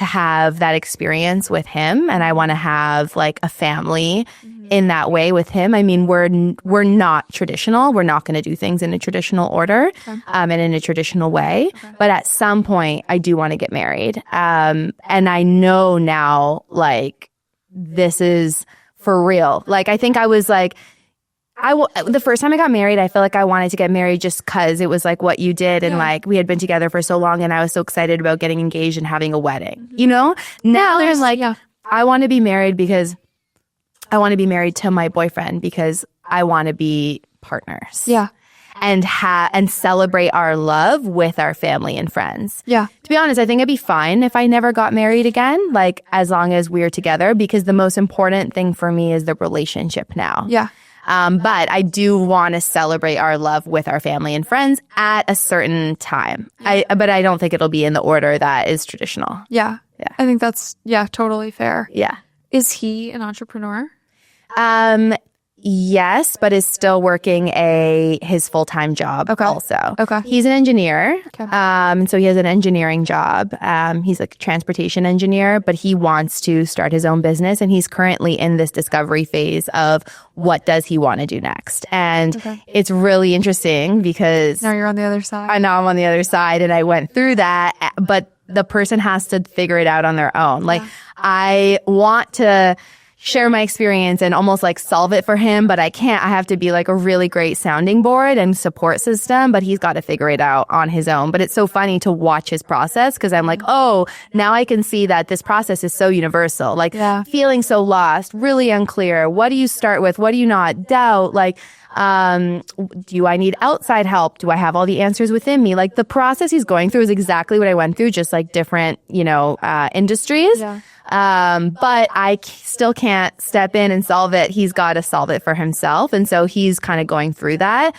have that experience with him and I want to have like a family in that way with him. I mean, we're not traditional. We're not going to do things in a traditional order, and in a traditional way. Okay. But at some point I do want to get married. And I know now, like, this is for real. Like, I think I was like, the first time I got married, I feel like I wanted to get married just because it was like what you did. And like, we had been together for so long and I was so excited about getting engaged and having a wedding, you know? Now there's like, I want to be married because I want to be married to my boyfriend because I want to be partners. Yeah. And celebrate our love with our family and friends. Yeah. To be honest, I think it'd be fine if I never got married again, like as long as we're together, because the most important thing for me is the relationship now. Yeah. But I do want to celebrate our love with our family and friends at a certain time. But I don't think it'll be in the order that is traditional. Yeah. Yeah. I think that's, totally fair. Yeah. Is he an entrepreneur? Yes, but is still working his full-time job also. Okay. He's an engineer. Okay. So he has an engineering job. He's a transportation engineer, but he wants to start his own business, and he's currently in this discovery phase of what does he want to do next. And it's really interesting because now you're on the other side. I know I'm on the other side, and I went through that, but the person has to figure it out on their own. Like, I want to share my experience and almost like solve it for him, but I can't. I have to be like a really great sounding board and support system, but he's got to figure it out on his own. But it's so funny to watch his process because I'm like, oh, now I can see that this process is so universal. Like feeling so lost, really unclear. What do you start with? What do you not? Doubt. Like, do I need outside help? Do I have all the answers within me? Like, the process he's going through is exactly what I went through, just like different, industries. Yeah. But I still can't step in and solve it. He's got to solve it for himself. And so he's kind of going through that.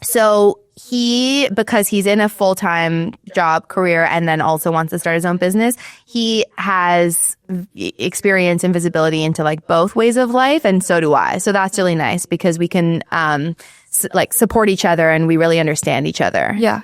So because he's in a full-time job career and then also wants to start his own business, he has experience and visibility into like both ways of life. And so do I. So that's really nice because we can, support each other and we really understand each other. Yeah.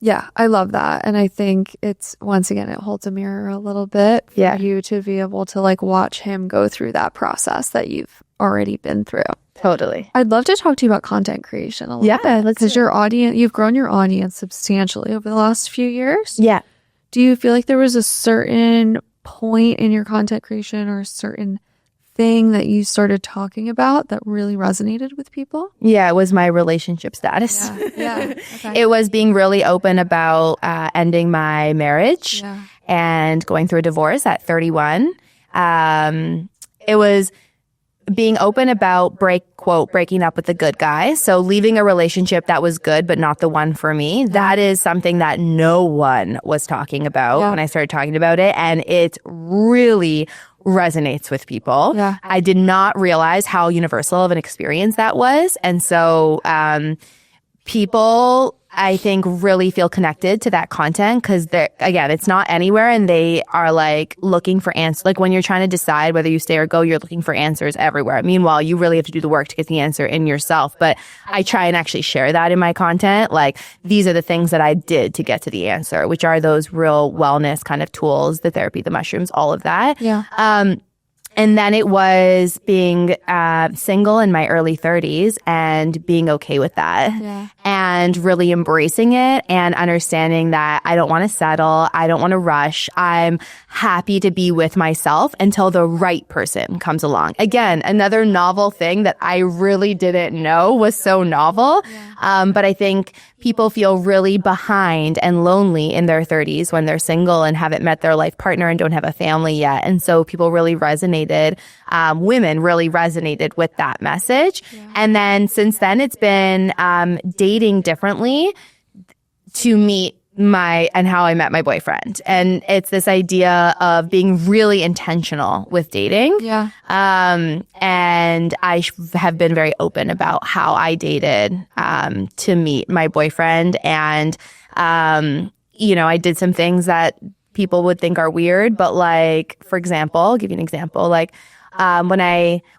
Yeah, I love that. And I think it's, once again, it holds a mirror a little bit for you to be able to like watch him go through that process that you've already been through. Totally. I'd love to talk to you about content creation a little bit. Because you've grown your audience substantially over the last few years. Yeah. Do you feel like there was a certain point in your content creation or a certain thing that you started talking about that really resonated with people? Yeah, it was my relationship status. Yeah. Okay. It was being really open about ending my marriage and going through a divorce at 31. It was being open about breaking up with the good guy. So leaving a relationship that was good, but not the one for me. That is something that no one was talking about when I started talking about it. And it really resonates with people. Yeah. I did not realize how universal of an experience that was. And so, people, I think, really feel connected to that content because again, it's not anywhere and they are like looking for answers. Like when you're trying to decide whether you stay or go, you're looking for answers everywhere. Meanwhile, you really have to do the work to get the answer in yourself. But I try and actually share that in my content. Like, these are the things that I did to get to the answer, which are those real wellness kind of tools, the therapy, the mushrooms, all of that. Yeah. And then it was being single in my early 30s and being okay with that and really embracing it and understanding that I don't want to settle. I don't want to rush. I'm happy to be with myself until the right person comes along. Again, another novel thing that I really didn't know was so novel. But I think people feel really behind and lonely in their 30s when they're single and haven't met their life partner and don't have a family yet. And so people really resonated, women really resonated with that message. Yeah. And then since then, it's been dating differently to meet how I met my boyfriend. And it's this idea of being really intentional with dating. Yeah. And I have been very open about how I dated, to meet my boyfriend. And, I did some things that people would think are weird, but like, for example, I'll give you an example. Like, I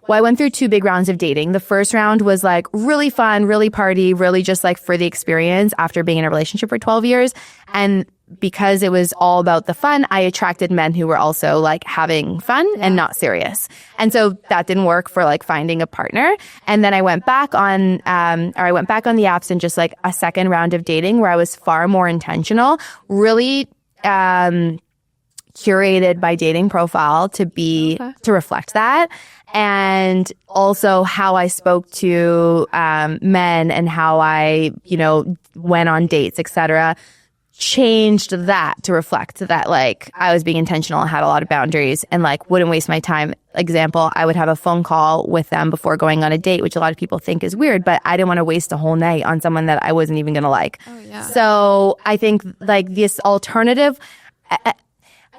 went through 2 big rounds of dating. The first round was like really fun, really party, really just like for the experience after being in a relationship for 12 years. And because it was all about the fun, I attracted men who were also like having fun and not serious. And so that didn't work for like finding a partner. And then I went back on the apps and just like a second round of dating where I was far more intentional, really, curated my dating profile to reflect that. And also how I spoke to men and how I, went on dates, etc., changed that to reflect that, like, I was being intentional and had a lot of boundaries and like wouldn't waste my time. Example, I would have a phone call with them before going on a date, which a lot of people think is weird, but I didn't want to waste a whole night on someone that I wasn't even going to like. Oh, yeah. So I think like this alternative,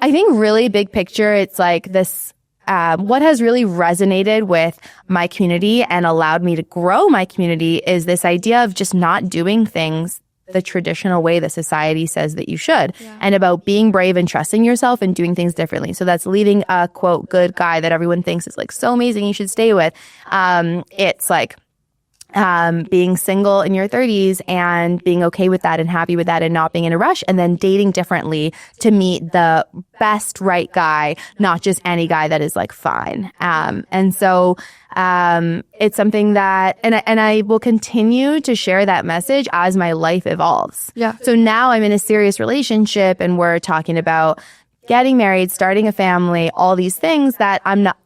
I think really big picture, it's like this, what has really resonated with my community and allowed me to grow my community is this idea of just not doing things the traditional way that society says that you should, and about being brave and trusting yourself and doing things differently. So that's leaving a quote good guy that everyone thinks is like so amazing you should stay with. It's like being single in your 30s and being okay with that and happy with that and not being in a rush, and then dating differently to meet the best right guy, not just any guy that is like fine. And so it's something that, and I will continue to share that message as my life evolves. Yeah. So now I'm in a serious relationship and we're talking about getting married, starting a family, all these things that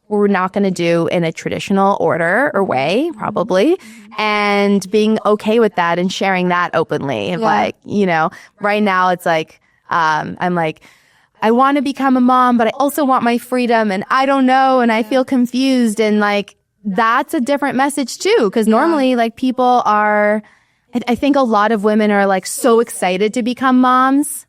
we're not going to do in a traditional order or way, probably. And being okay with that and sharing that openly. Yeah. Like, you know, right now it's like, I'm like, I want to become a mom, but I also want my freedom and I don't know. And I feel confused. And like, that's a different message too. Cause normally like people are, I think a lot of women are like so excited to become moms.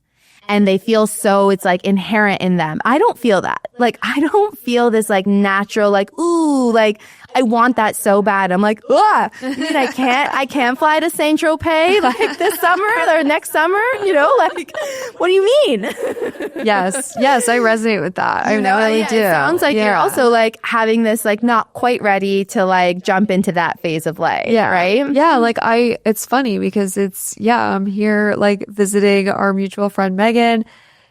And they feel so, it's like inherent in them. I don't feel that. Like, I don't feel this like natural, like, ooh, like, I want that so bad. I'm like, ah, I mean, I can't fly to Saint Tropez like this summer or next summer, you know, like, what do you mean? Yes, I resonate with that. I really do. It sounds like you're also like having this, like, not quite ready to like jump into that phase of life. Yeah. Right. Yeah. Like it's funny because I'm here like visiting our mutual friend, Megan.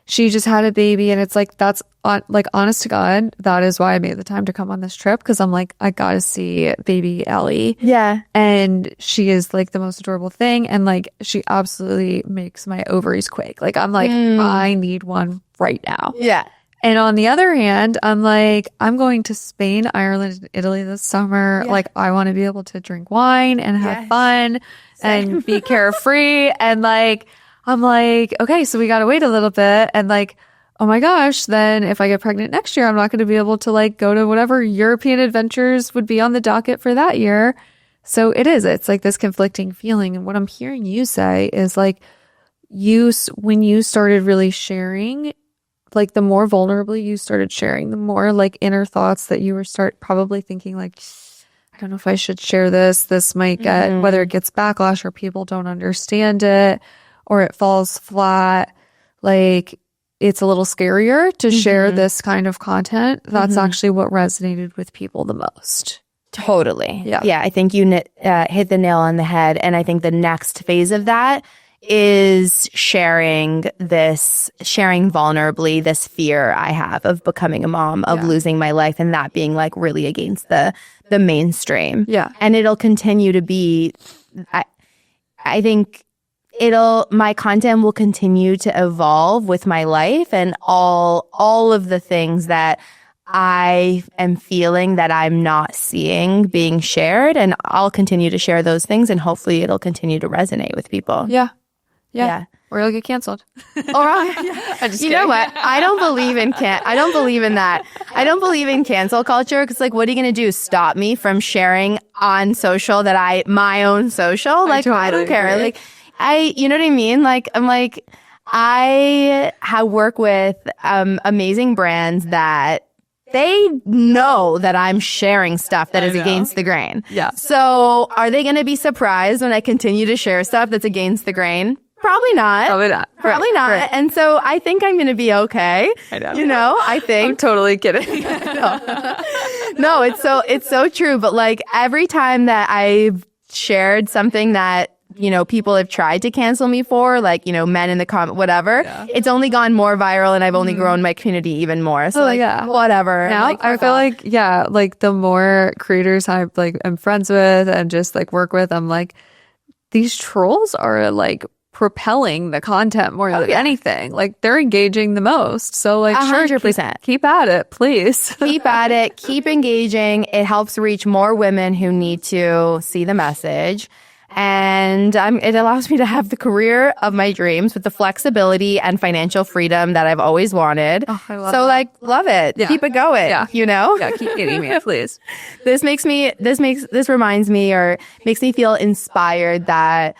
She just had a baby and it's like, that's like, honest to God, that is why I made the time to come on this trip. Cause I'm like, I gotta see baby Ellie. Yeah. And she is like the most adorable thing. And like, she absolutely makes my ovaries quake. Like, I'm like, I need one right now. Yeah. And on the other hand, I'm like, I'm going to Spain, Ireland, and Italy this summer. Yeah. Like, I want to be able to drink wine and have fun and be carefree. And like, I'm like, okay, so we got to wait a little bit. And like, oh my gosh, then if I get pregnant next year, I'm not going to be able to like go to whatever European adventures would be on the docket for that year. So it's like this conflicting feeling. And what I'm hearing you say is like, when you started really sharing, like the more vulnerably you started sharing, the more like inner thoughts that you were probably thinking like, I don't know if I should share this. This might get, whether it gets backlash or people don't understand it, or it falls flat, like it's a little scarier to share this kind of content. That's actually what resonated with people the most. Totally. Yeah. Yeah. I think you hit the nail on the head. And I think the next phase of that is sharing vulnerably this fear I have of becoming a mom, of losing my life, and that being like really against the mainstream. Yeah. And it'll continue to be, I think my content will continue to evolve with my life and all of the things that I am feeling that I'm not seeing being shared, and I'll continue to share those things, and hopefully it'll continue to resonate with people. Yeah. Or you'll get canceled. I'm just kidding. Know what? I don't believe in that. I don't believe in cancel culture, because like, what are you going to do? Stop me from sharing on social my own social? Like, I don't care. Agree. Like, you know what I mean? Like, I'm like, I work with amazing brands that they know that I'm sharing stuff that is against the grain. Yeah. So are they going to be surprised when I continue to share stuff that's against the grain? Probably not. Probably not. Right. And so I think I'm going to be okay. I know. You know, I think. I'm totally kidding. No, it's so true. But like every time that I've shared something that, you know, people have tried to cancel me for, like, you know, men in the comment, whatever, it's only gone more viral, and I've only grown my community even more. So whatever. Now like, I feel like, like the more creators I'm friends with and just like work with, I'm like, these trolls are like propelling the content more than anything. Like, they're engaging the most. So like, 100%. Keep at it, please. Keep at it. Keep engaging. It helps reach more women who need to see the message. And it allows me to have the career of my dreams with the flexibility and financial freedom that I've always wanted. Oh, I love so that. like, love it. Yeah. Keep it going. Yeah. You know? Yeah, keep hitting me, please. This reminds me, or makes me feel inspired that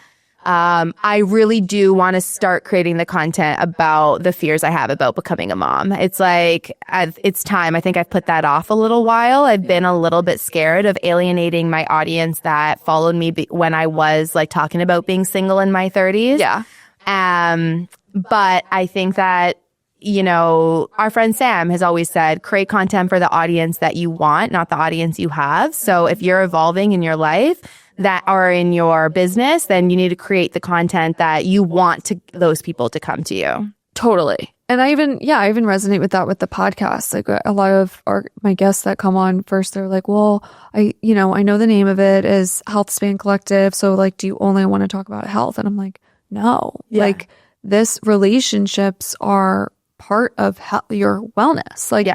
I really do want to start creating the content about the fears I have about becoming a mom. It's like, it's time. I think I've put that off a little while. I've been a little bit scared of alienating my audience that followed me when I was like talking about being single in my 30s. Yeah. But I think that, our friend Sam has always said, create content for the audience that you want, not the audience you have. So if you're evolving in your life or in your business, then you need to create the content that you want those people to come to you. Totally. And I even resonate with that with the podcast. Like a lot of my guests that come on first, they're like, well, I know the name of it is Health Span Collective. So like, do you only want to talk about health? And I'm like, no, like this relationships are part of your wellness. Like,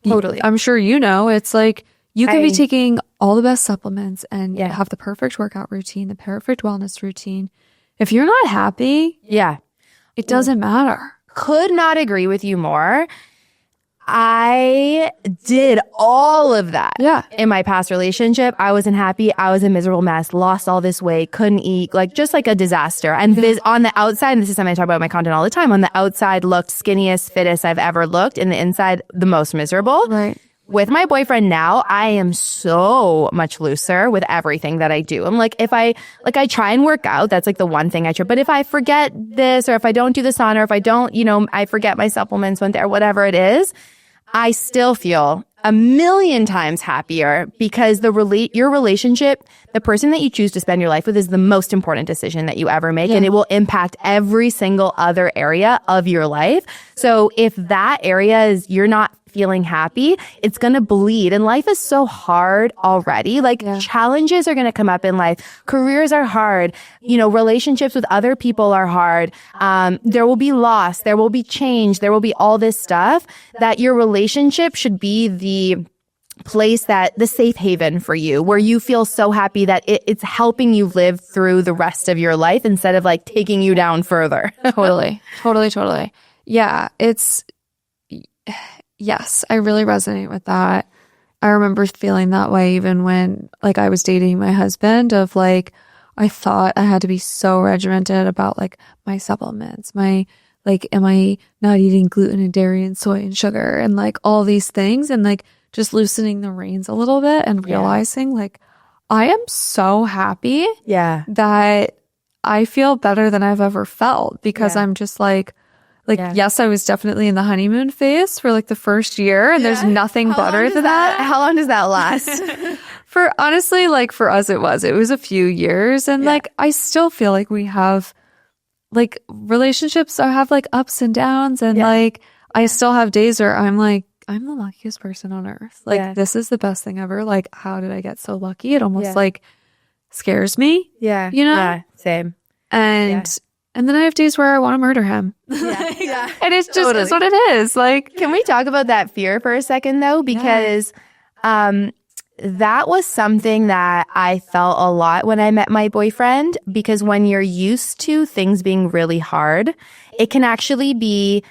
totally. I'm sure it's like you can be taking all the best supplements and have the perfect workout routine, the perfect wellness routine. If you're not happy, it doesn't matter. Could not agree with you more. I did all of that in my past relationship. I wasn't happy. I was a miserable mess, lost all this weight, couldn't eat, like just like a disaster. And on the outside, and this is something I talk about in my content all the time, on the outside looked skinniest, fittest I've ever looked. In the inside, the most miserable. Right. With my boyfriend now, I am so much looser with everything that I do. I'm like, I try and work out. That's like the one thing I try. But if I forget this, or if I don't do the sauna, or if I don't, I forget my supplements one day or whatever it is, I still feel a million times happier because your relationship, the person that you choose to spend your life with is the most important decision that you ever make. And it will impact every single other area of your life. So if that area is, you're not feeling happy, it's going to bleed. And life is so hard already. Like challenges are going to come up in life. Careers are hard. Relationships with other people are hard. There will be loss. There will be change. There will be all this stuff that your relationship should be the place the safe haven for you, where you feel so happy that it's helping you live through the rest of your life instead of like taking you down further. Totally. Yeah. Yes, I really resonate with that. I remember feeling that way even when like I was dating my husband of like, I thought I had to be so regimented about like my supplements, am I not eating gluten and dairy and soy and sugar and like all these things, and like just loosening the reins a little bit and realizing like I am so happy that I feel better than I've ever felt because I'm just like, yes, I was definitely in the honeymoon phase for like the first year, and there's nothing better than that. How long does that last? For honestly, like for us, it was a few years, and like I still feel like we have like relationships have like ups and downs, and like I still have days where I'm like, I'm the luckiest person on earth. Like this is the best thing ever. Like how did I get so lucky? It almost like scares me. Yeah, same. And then I have days where I want to murder him. And it's just it's what it is. Like, can we talk about that fear for a second though? Because that was something that I felt a lot when I met my boyfriend, because when you're used to things being really hard, it can actually be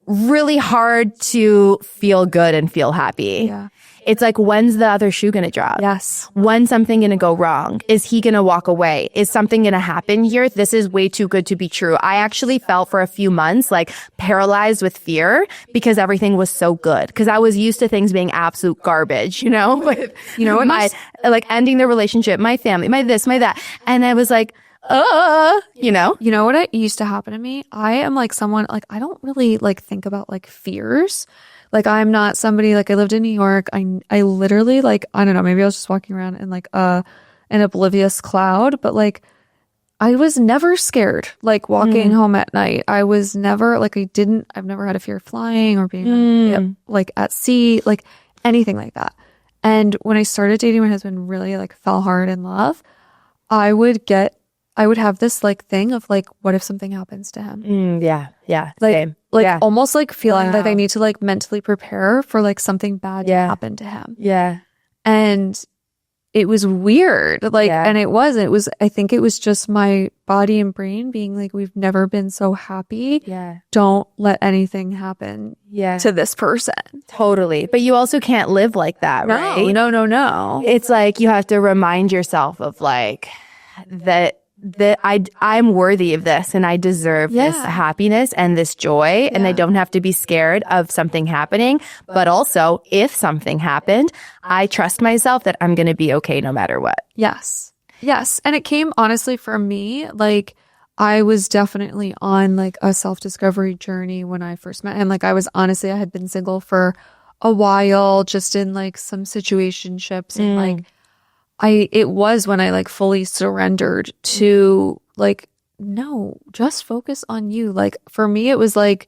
really hard to feel good and feel happy. Yeah. It's like, when's the other shoe going to drop? Yes. When's something going to go wrong? Is he going to walk away? Is something going to happen here? This is way too good to be true. I actually felt for a few months like paralyzed with fear because everything was so good. Because I was used to things being absolute garbage, with, like ending the relationship, my family, my this, my that. And I was like, You know what used to happen to me? I am like someone, like, I don't really like think about like fears. Like, I'm not somebody, like, I lived in New York. I literally, like, I don't know, maybe I was just walking around in like an oblivious cloud, but like, I was never scared, like walking home at night. I was never like, I've never had a fear of flying or being like at sea, like anything like that. And when I started dating my husband, really like fell hard in love, I would have this like thing of like, what if something happens to him? Yeah. Like, same. Almost like feeling like I need to like mentally prepare for like something bad to happen to him. Yeah. And it was weird. Like, and it was, I think it was just my body and brain being like, we've never been so happy. Yeah. Don't let anything happen to this person. Totally. But you also can't live like that, right? No. It's like you have to remind yourself of like that that I'm worthy of this and I deserve this happiness and this joy and I don't have to be scared of something happening. But also, if something happened, I trust myself that I'm going to be okay no matter what. Yes. Yes. And it came honestly for me, like I was definitely on like a self-discovery journey when I first met him. Like I had been single for a while, just in like some situationships and like it was when I like fully surrendered to like, no, just focus on you. Like for me, it was like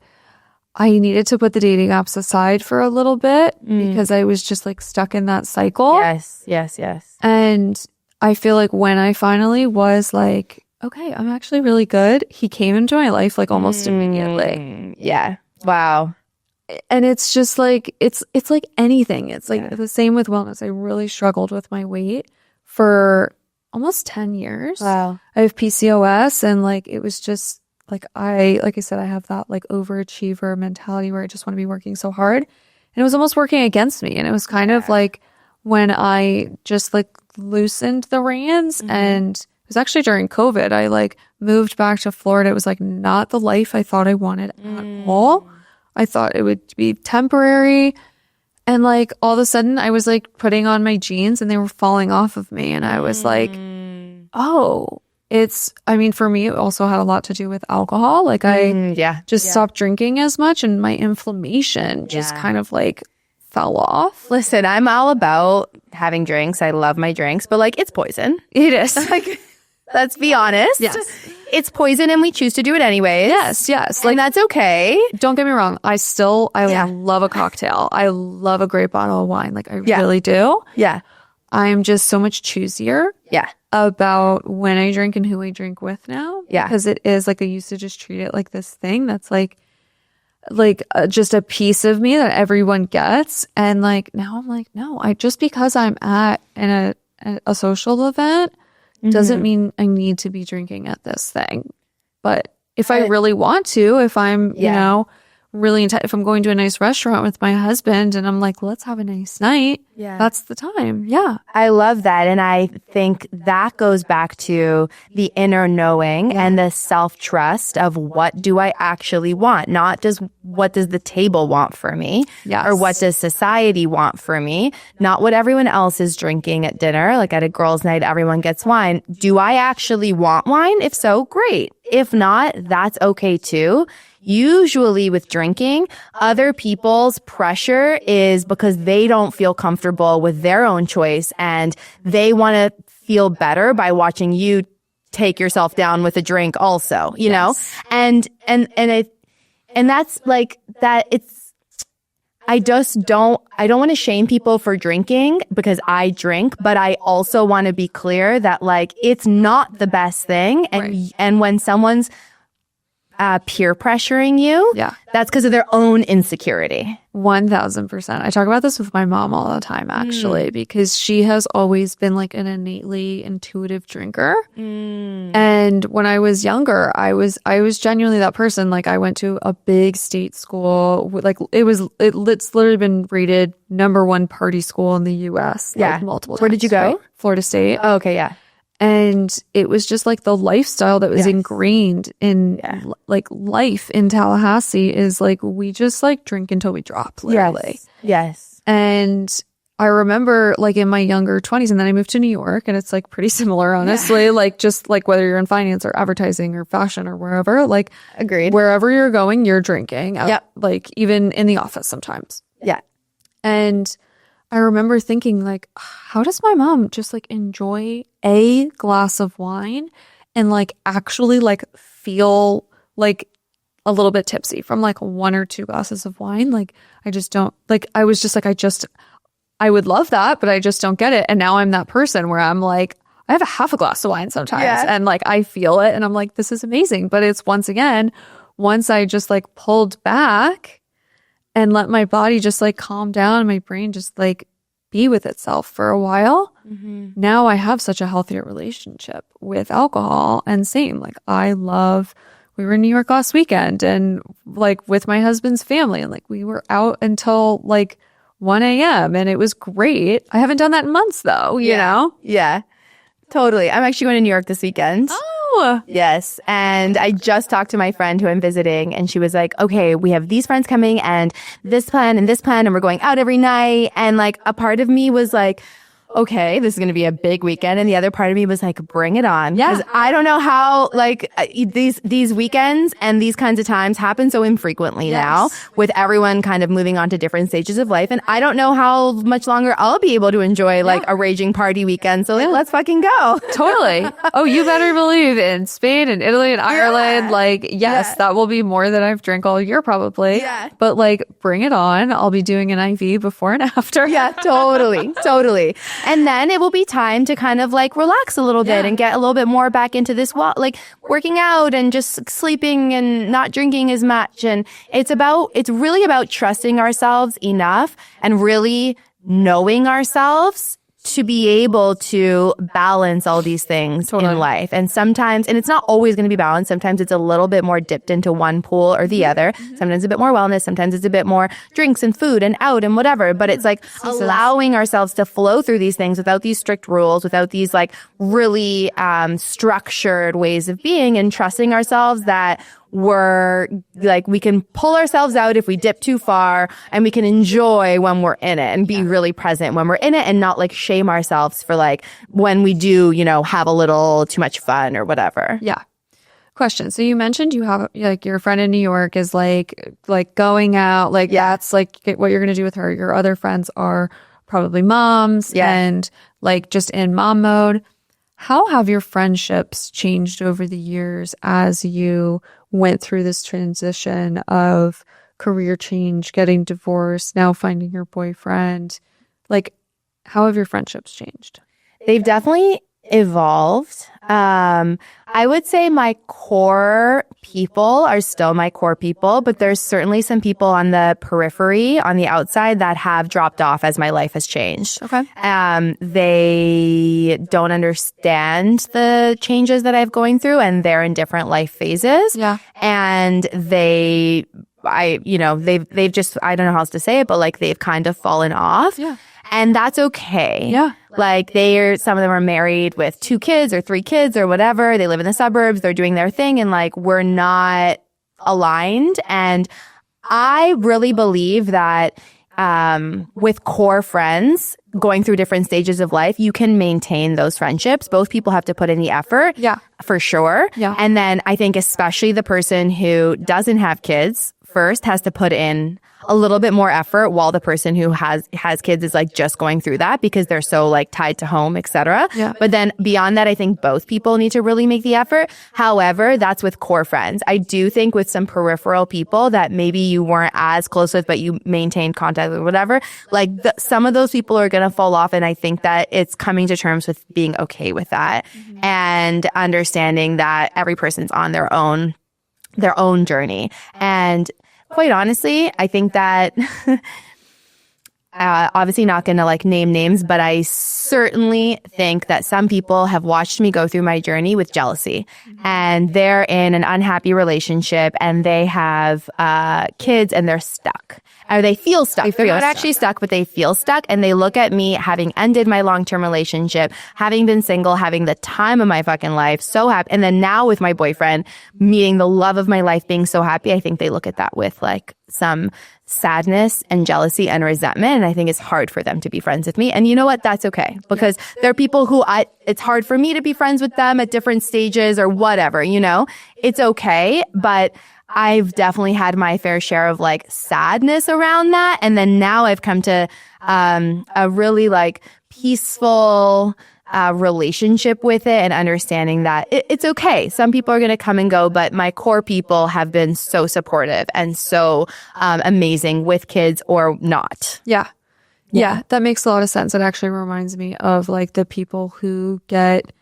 I needed to put the dating apps aside for a little bit because I was just like stuck in that cycle. Yes. And I feel like when I finally was like, okay, I'm actually really good, he came into my life like almost immediately. Yeah. Wow. And it's just like, it's like anything. It's like the same with wellness. I really struggled with my weight for almost 10 years. Wow. I have PCOS and like, it was just like I said, I have that like overachiever mentality where I just want to be working so hard. And it was almost working against me. And it was kind of like when I just like loosened the reins and it was actually during COVID. I like moved back to Florida. It was like not the life I thought I wanted at all. I thought it would be temporary. And like all of a sudden I was like putting on my jeans and they were falling off of me. And I was like, oh, for me, it also had a lot to do with alcohol. Like I stopped drinking as much and my inflammation just kind of like fell off. Listen, I'm all about having drinks. I love my drinks, but like it's poison. It is. Like, let's be honest. Yes. It's poison and we choose to do it anyways. Yes. Like that's okay. Don't get me wrong. I love a cocktail. I love a great bottle of wine. Like I really do. Yeah. I'm just so much choosier. Yeah. About when I drink and who I drink with now. Yeah. Because it is like I used to just treat it like this thing that's like just a piece of me that everyone gets. And like now I'm like, no, just because I'm at a social event doesn't mean I need to be drinking at this thing. But if I really want to, if I'm, you know, really if I'm going to a nice restaurant with my husband and I'm like, let's have a nice night. Yeah. That's the time. Yeah. I love that. And I think that goes back to the inner knowing and the self-trust of what do I actually want? Not just what does the table want for me? Yes. Or what does society want for me? Not what everyone else is drinking at dinner. Like at a girls' night, everyone gets wine. Do I actually want wine? If so, great. If not, that's okay too. Usually with drinking, other people's pressure is because they don't feel comfortable with their own choice and they want to feel better by watching you take yourself down with a drink also, you know? And that's like that I don't want to shame people for drinking because I drink, but I also want to be clear that like it's not the best thing. And when someone's peer pressuring you, that's because of their own insecurity. 1000%. I talk about this with my mom all the time, actually, because she has always been like an innately intuitive drinker. And when I was younger, I was genuinely that person. Like I went to a big state school. Like it's literally been rated #1 party school in the U.S. like multiple times. Where did you go? Right? Florida State. Oh, okay, yeah. And it was just like the lifestyle that was ingrained in like life in Tallahassee is like, we just like drink until we drop, literally. Yes. And I remember like in my younger 20s, and then I moved to New York and it's like pretty similar, honestly, like just like whether you're in finance or advertising or fashion or wherever, like agreed, wherever you're going, you're drinking. Like even in the office sometimes. Yeah. And I remember thinking like, how does my mom just like enjoy a glass of wine and like actually like feel like a little bit tipsy from like 1 or 2 glasses of wine? Like I just don't like, I was just like, I would love that, but I just don't get it. And now I'm that person where I'm like, I have a half a glass of wine sometimes and like I feel it and I'm like, this is amazing. But it's once I just like pulled back and let my body just like calm down and my brain just like be with itself for a while. Now I have such a healthier relationship with alcohol. And same, like we were in New York last weekend and like with my husband's family and like we were out until like 1 a.m. and it was great. I haven't done that in months though, you know? Yeah, totally. I'm actually going to New York this weekend. Oh, No. Yes. And I just talked to my friend who I'm visiting, and she was like, okay, we have these friends coming and this plan, and we're going out every night. And like a part of me was like, okay, this is going to be a big weekend. And the other part of me was like, bring it on. Yeah. Because I don't know how like these weekends and these kinds of times happen so infrequently now, with everyone kind of moving on to different stages of life. And I don't know how much longer I'll be able to enjoy like a raging party weekend. So like, let's fucking go. Totally. Oh, you better believe in Spain and Italy and Ireland. Like, yes, that will be more than I've drank all year probably. Yeah. But like, bring it on. I'll be doing an IV before and after. Yeah, totally. Totally. And then it will be time to kind of like relax a little bit and get a little bit more back into this like working out and just sleeping and not drinking as much. And it's really about trusting ourselves enough and really knowing ourselves to be able to balance all these things in life. And sometimes, and it's not always going to be balanced. Sometimes it's a little bit more dipped into one pool or the other. Sometimes a bit more wellness. Sometimes it's a bit more drinks and food and out and whatever. But it's like allowing ourselves to flow through these things without these strict rules, without these like really structured ways of being, and trusting ourselves that we're like, we can pull ourselves out if we dip too far, and we can enjoy when we're in it and be really present when we're in it, and not like shame ourselves for like when we do, have a little too much fun or whatever. Yeah. Question. So you mentioned you have like your friend in New York is like going out, like that's like what you're going to do with her. Your other friends are probably moms and like just in mom mode. How have your friendships changed over the years as you went through this transition of career change, getting divorced, now finding your boyfriend? Like, how have your friendships changed? They've definitely evolved. I would say my core people are still my core people, but there's certainly some people on the periphery, on the outside, that have dropped off as my life has changed. Okay. They don't understand the changes that I've going through, and they're in different life phases. Yeah. And they've just, I don't know how else to say it, but like they've kind of fallen off. Yeah. And that's okay. Yeah. Like some of them are married with 2 kids or 3 kids or whatever. They live in the suburbs. They're doing their thing. And like, we're not aligned. And I really believe that, with core friends going through different stages of life, you can maintain those friendships. Both people have to put in the effort. Yeah. For sure. Yeah. And then I think especially the person who doesn't have kids first has to put in a little bit more effort, while the person who has kids is like just going through that because they're so like tied to home, etc. Yeah. But then beyond that, I think both people need to really make the effort. However, that's with core friends. I do think with some peripheral people that maybe you weren't as close with, but you maintained contact with, whatever, like some of those people are going to fall off. And I think that it's coming to terms with being okay with that and understanding that every person's on their own journey. And quite honestly, I think that obviously not going to like name names, but I certainly think that some people have watched me go through my journey with jealousy, and they're in an unhappy relationship and they have kids and they're stuck. Or they feel stuck. They're not actually stuck, but they feel stuck. And they look at me having ended my long-term relationship, having been single, having the time of my fucking life, so happy. And then now with my boyfriend, meeting the love of my life, being so happy, I think they look at that with like some sadness and jealousy and resentment. And I think it's hard for them to be friends with me. And you know what? That's okay. Because there are people who it's hard for me to be friends with them at different stages or whatever, it's okay. But I've definitely had my fair share of like sadness around that. And then now I've come to a really like peaceful relationship with it and understanding that it's okay. Some people are going to come and go, but my core people have been so supportive and so amazing with kids or not. Yeah. Yeah, that makes a lot of sense. It actually reminds me of like the people who get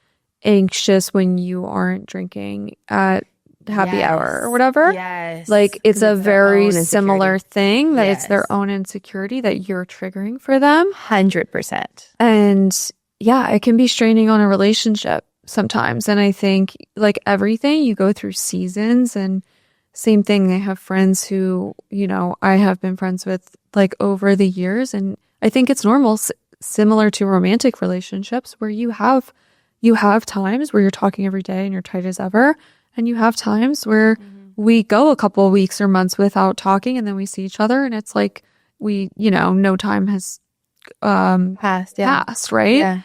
anxious when you aren't drinking at happy hour or whatever. Yes. Like it's a very similar thing that it's their own insecurity that you're triggering for them. 100%. And yeah, it can be straining on a relationship sometimes. And I think like everything, you go through seasons, and same thing. I have friends who, I have been friends with like over the years. And I think it's normal, similar to romantic relationships, where you have, you have times where you're talking every day and you're tight as ever. And you have times where we go a couple of weeks or months without talking, and then we see each other and it's like no time has passed, right? Yeah.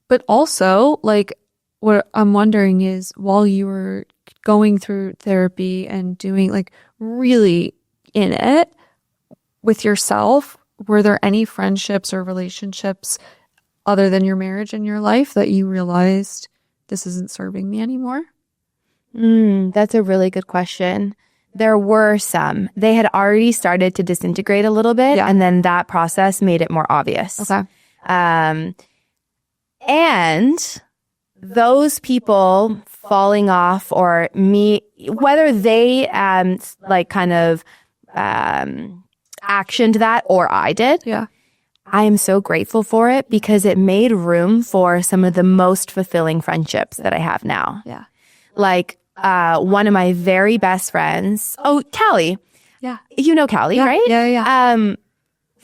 But also, like, what I'm wondering is, while you were going through therapy and doing, like, really in it with yourself, were there any friendships or relationships other than your marriage in your life that you realized this isn't serving me anymore? That's a really good question. There were some. They had already started to disintegrate a little bit, and then that process made it more obvious. Okay. And those people falling off, or me, whether they actioned that or I did, I am so grateful for it, because it made room for some of the most fulfilling friendships that I have now. Yeah. Like one of my very best friends. Oh, Callie. Yeah. You know Callie, right? Yeah.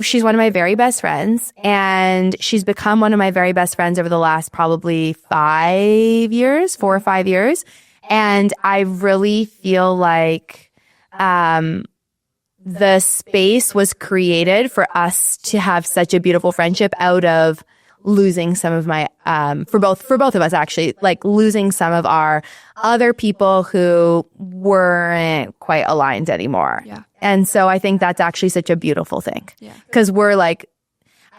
She's one of my very best friends, and she's become one of my very best friends over the last probably 4 or 5 years. And I really feel like the space was created for us to have such a beautiful friendship out of losing some of my, for both of us actually, like losing some of our other people who weren't quite aligned anymore. Yeah. And so I think that's actually such a beautiful thing. Yeah. Cause we're like,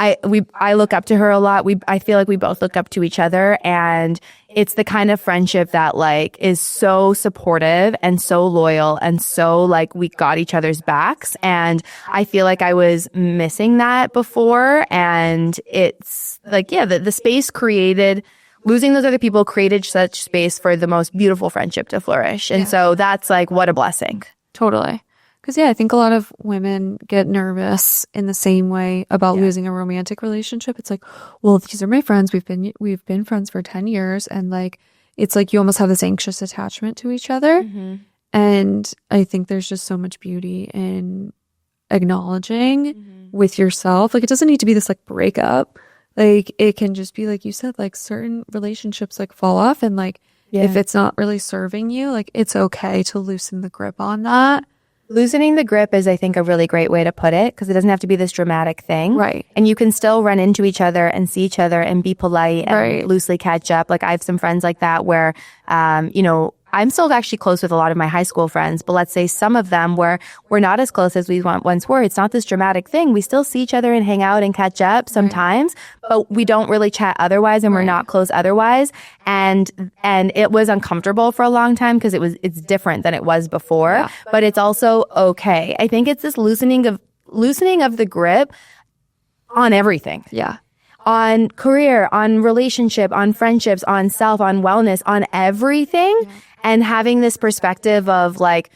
I look up to her a lot. I feel like we both look up to each other, and it's the kind of friendship that like is so supportive and so loyal and so like we got each other's backs. And I feel like I was missing that before. And it's like, the space created, losing those other people created such space for the most beautiful friendship to flourish. And so that's like, what a blessing. Totally. Because, I think a lot of women get nervous in the same way about losing a romantic relationship. It's like, well, these are my friends. We've been friends for 10 years. And like, it's like you almost have this anxious attachment to each other. Mm-hmm. And I think there's just so much beauty in acknowledging with yourself. Like, it doesn't need to be this like breakup. Like, it can just be like you said, like certain relationships like fall off. And like, if it's not really serving you, like it's okay to loosen the grip on that. Loosening the grip is, I think, a really great way to put it, because it doesn't have to be this dramatic thing. Right. And you can still run into each other and see each other and be polite and loosely catch up. Like, I have some friends like that where, I'm still actually close with a lot of my high school friends, but let's say some of them where we're not as close as we once were. It's not this dramatic thing. We still see each other and hang out and catch up sometimes, but we don't really chat otherwise, and we're not close otherwise. And it was uncomfortable for a long time because it's different than it was before, but it's also okay. I think it's this loosening of the grip on everything. Yeah. On career, on relationship, on friendships, on self, on wellness, on everything. Yeah. And having this perspective of like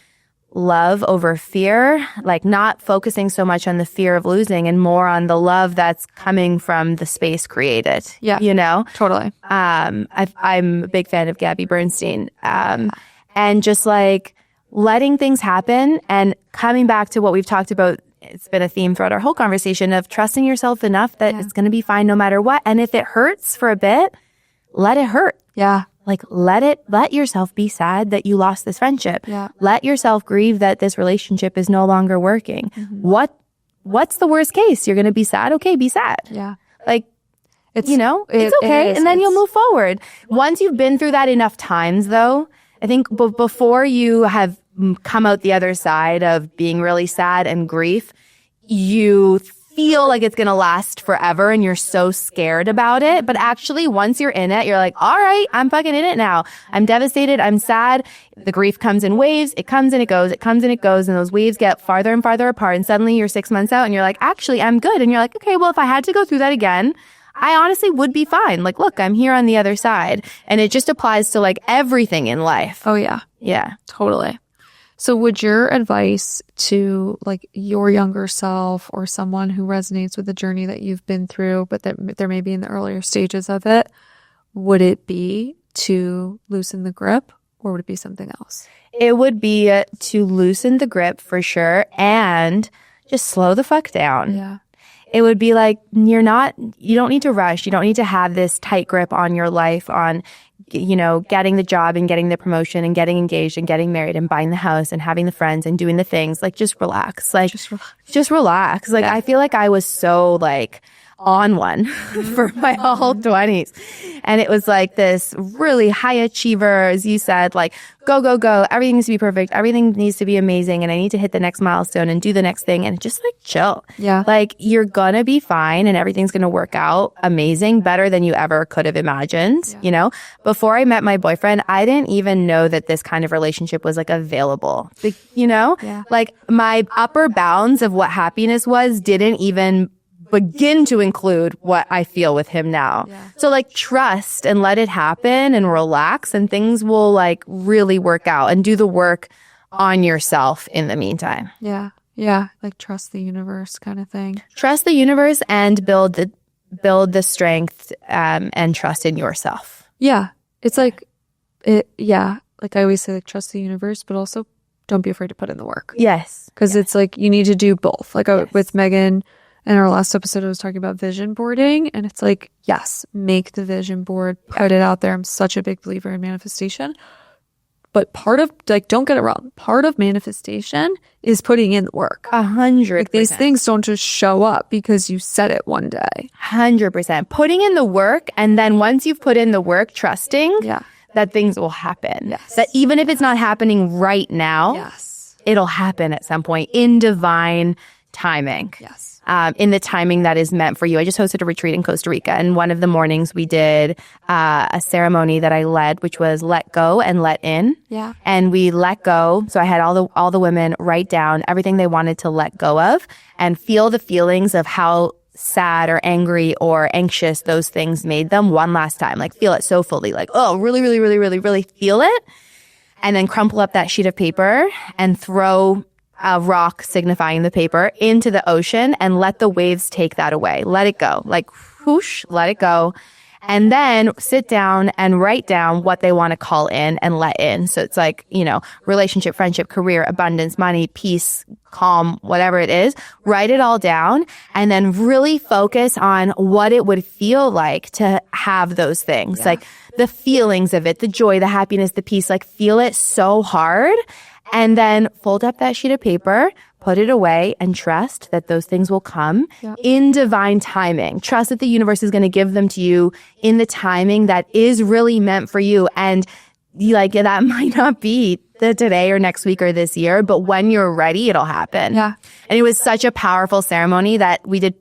love over fear, like not focusing so much on the fear of losing and more on the love that's coming from the space created. Yeah. Totally. I'm a big fan of Gabby Bernstein. And just like letting things happen and coming back to what we've talked about. It's been a theme throughout our whole conversation of trusting yourself enough that it's going to be fine no matter what. And if it hurts for a bit, let it hurt. Yeah. Like let yourself be sad that you lost this friendship. Yeah. Let yourself grieve that this relationship is no longer working. Mm-hmm. What's the worst case? You're going to be sad? Okay, be sad. Yeah. Like, it's okay. And then you'll move forward. Once you've been through that enough times though, I think before you have come out the other side of being really sad and grief, you feel like it's going to last forever and you're so scared about it. But actually, once you're in it, you're like, all right, I'm fucking in it now. I'm devastated. I'm sad. The grief comes in waves. It comes and it goes. It comes and it goes. And those waves get farther and farther apart. And suddenly you're 6 months out and you're like, actually, I'm good. And you're like, okay, well, if I had to go through that again, I honestly would be fine. Like, look, I'm here on the other side. And it just applies to like everything in life. Oh, yeah. Yeah. Totally. So would your advice to like your younger self or someone who resonates with the journey that you've been through, but that they're maybe in the earlier stages of it, would it be to loosen the grip or would it be something else? It would be to loosen the grip for sure and just slow the fuck down. Yeah. it would be like, you don't need to rush. You don't need to have this tight grip on your life, on, getting the job and getting the promotion and getting engaged and getting married and buying the house and having the friends and doing the things. Like, just relax. Like, just relax. Like, I feel like I was so like on one for my whole 20s. And it was like this really high achiever, as you said, like, go, go, go. Everything needs to be perfect. Everything needs to be amazing. And I need to hit the next milestone and do the next thing. And just like chill. Yeah. Like, you're going to be fine and everything's going to work out amazing, better than you ever could have imagined. Before I met my boyfriend, I didn't even know that this kind of relationship was like available. Like, like my upper bounds of what happiness was didn't even begin to include what I feel with him now. Yeah. So like, trust and let it happen and relax, and things will like really work out, and do the work on yourself in the meantime. Yeah. Yeah. Like, trust the universe kind of thing. Trust the universe and build the strength and trust in yourself. Yeah. It's like, like I always say, like, trust the universe, but also don't be afraid to put in the work. Yes. Because it's like, you need to do both. Like with Megan, in our last episode, I was talking about vision boarding, and it's like, yes, make the vision board, put it out there. I'm such a big believer in manifestation. But part of, like, don't get it wrong, part of manifestation is putting in the work. 100%. Like, these things don't just show up because you said it one day. 100%. Putting in the work, and then once you've put in the work, trusting that things will happen. Yes. That even if it's not happening right now, it'll happen at some point in divine timing. Yes. In the timing that is meant for you. I just hosted a retreat in Costa Rica, and one of the mornings we did a ceremony that I led, which was let go and let in. Yeah. And we let go. So I had all the women write down everything they wanted to let go of, and feel the feelings of how sad or angry or anxious those things made them one last time. Like, feel it so fully. Like, oh, really, really, really, really, really feel it. And then crumple up that sheet of paper and throw a rock signifying the paper into the ocean, and let the waves take that away. Let it go. Like, whoosh, let it go. And then sit down and write down what they want to call in and let in. So it's like, relationship, friendship, career, abundance, money, peace, calm, whatever it is. Write it all down, and then really focus on what it would feel like to have those things. Yeah. Like, the feelings of it, the joy, the happiness, the peace, like, feel it so hard. And then fold up that sheet of paper, put it away, and trust that those things will come in divine timing. Trust that the universe is going to give them to you in the timing that is really meant for you. And that might not be the today or next week or this year, but when you're ready, it'll happen. Yeah. And it was such a powerful ceremony that we did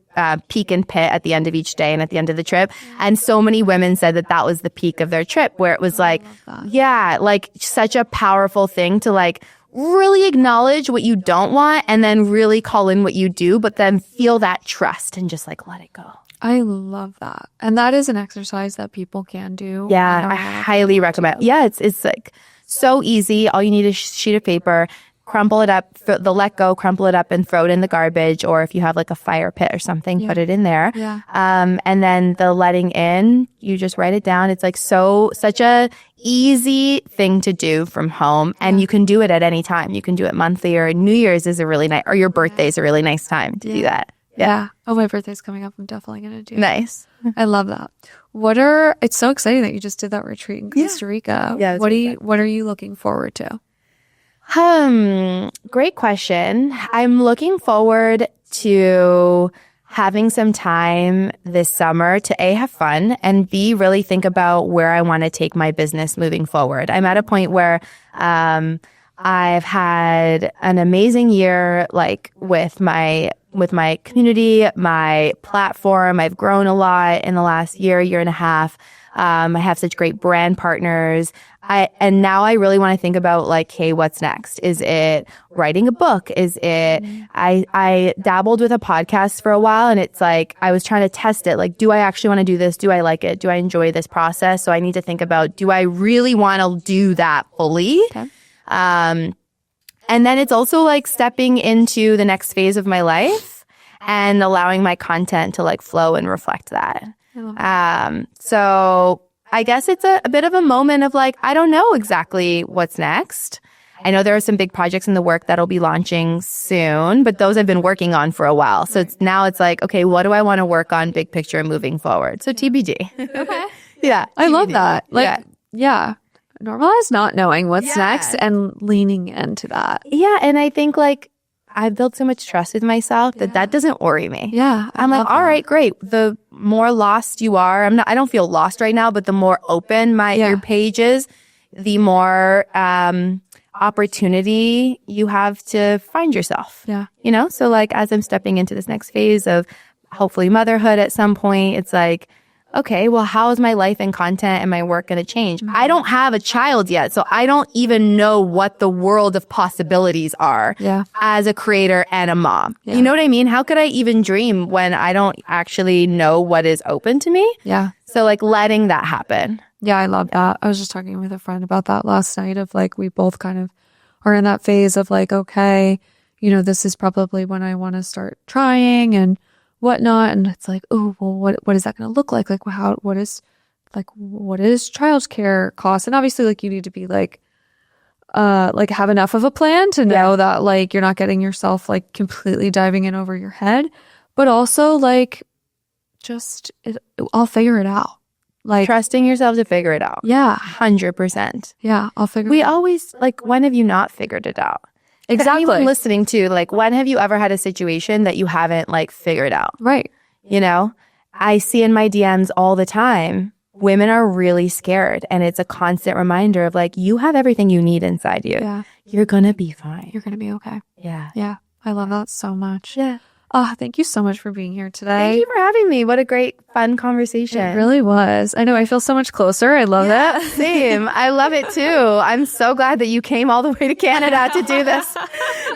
peak and pit at the end of each day and at the end of the trip. And so many women said that was the peak of their trip, where it was like, like, such a powerful thing to like really acknowledge what you don't want, and then really call in what you do, but then feel that trust and just like let it go. I love that. And that is an exercise that people can do. Yeah, I highly recommend. Yeah, it's like so easy. All you need is a sheet of paper, crumple it up, the let go, crumple it up and throw it in the garbage. Or if you have like a fire pit or something, put it in there. Yeah. And then the letting in, you just write it down. It's like such a easy thing to do from home. And you can do it at any time. You can do it monthly, or New Year's is a really nice, or your birthday is a really nice time to do that. Yeah. Oh, my birthday's coming up. I'm definitely going to do it. Nice. I love that. It's so exciting that you just did that retreat in Costa Rica. Yeah. What are you looking forward to? Great question. I'm looking forward to having some time this summer to A, have fun, and B, really think about where I want to take my business moving forward. I'm at a point where I've had an amazing year, like with my community, my platform. I've grown a lot in the last year and a half. I have such great brand partners. And now I really want to think about like, hey, what's next? Is it writing a book? Is it, I dabbled with a podcast for a while, and it's like, I was trying to test it. Like, do I actually want to do this? Do I like it? Do I enjoy this process? So I need to think about, do I really want to do that fully? Okay. And then it's also like stepping into the next phase of my life and allowing my content to like flow and reflect that. So I guess it's a bit of a moment of like, I don't know exactly what's next. I know there are some big projects in the work that'll be launching soon, but those I've been working on for a while. So it's like, okay, what do I want to work on big picture and moving forward? So TBD. Okay. Yeah. I TBD. love that. Like, yeah. Normalize not knowing what's next and leaning into that. Yeah. And I think like I've built so much trust with myself that doesn't worry me. Yeah. I'm like, all right, great. The more lost you are, I don't feel lost right now, but the more open your page is, the more opportunity you have to find yourself. Yeah. You know? So like as I'm stepping into this next phase of hopefully motherhood at some point, it's like, okay, well, how is my life and content and my work going to change? Mm-hmm. I don't have a child yet, so I don't even know what the world of possibilities are as a creator and a mom. Yeah. You know what I mean? How could I even dream when I don't actually know what is open to me? Yeah. So like letting that happen. Yeah, I love that. I was just talking with a friend about that last night of like, we both kind of are in that phase of like, okay, you know, this is probably when I want to start trying and whatnot. And it's like, oh, well, what is that going to look like? Like, what is childcare costs? And obviously like you need to be like have enough of a plan to know that like you're not getting yourself like completely diving in over your head, but also like I'll figure it out. Like trusting yourself to figure it out. Yeah. 100%. Yeah. I'll figure it out. We always like, when have you not figured it out? Exactly. Anyone listening to, like, when have you ever had a situation that you haven't like figured out? Right. You know, I see in my DMs all the time, women are really scared. And it's a constant reminder of like, you have everything you need inside you. Yeah. You're going to be fine. You're going to be okay. Yeah. Yeah. I love that so much. Yeah. Oh, thank you so much for being here today. Thank you for having me. What a great, fun conversation. It really was. I know. I feel so much closer. I love it. Same. I love it too. I'm so glad that you came all the way to Canada to do this.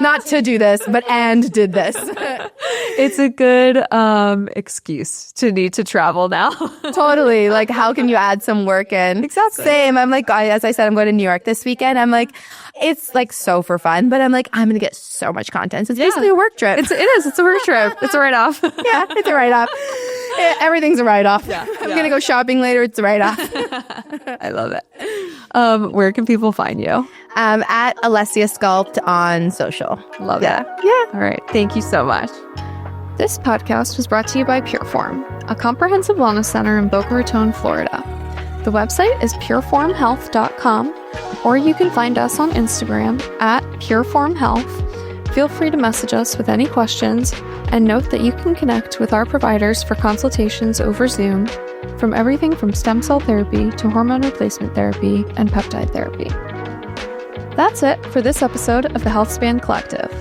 Not to do this, but did this. It's a good excuse to need to travel now. Totally. Like, how can you add some work in? Exactly. Same. I'm like, as I said, I'm going to New York this weekend. I'm like, it's like so for fun, but I'm like, I'm going to get so much content. So it's basically a work trip. It is. It's a work trip. It's a write-off. Yeah, it's a write-off. Everything's a write-off. Yeah, I'm going to go shopping later. It's a write-off. I love it. Where can people find you? At Alessia Sculpt on social. Love it. Yeah. All right. Thank you so much. This podcast was brought to you by Pureform, a comprehensive wellness center in Boca Raton, Florida. The website is pureformhealth.com, or you can find us on Instagram at pureformhealth. Feel free to message us with any questions, and note that you can connect with our providers for consultations over Zoom, from everything from stem cell therapy to hormone replacement therapy and peptide therapy. That's it for this episode of the HealthSpan Collective.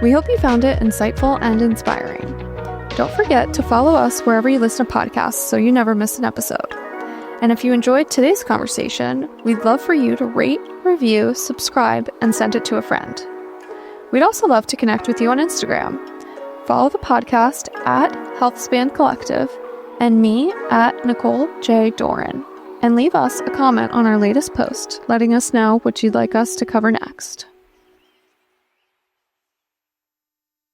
We hope you found it insightful and inspiring. Don't forget to follow us wherever you listen to podcasts so you never miss an episode. And if you enjoyed today's conversation, we'd love for you to rate, review, subscribe, and send it to a friend. We'd also love to connect with you on Instagram. Follow the podcast at HealthSpan Collective and me at Nicole J. Doran. And leave us a comment on our latest post, letting us know what you'd like us to cover next.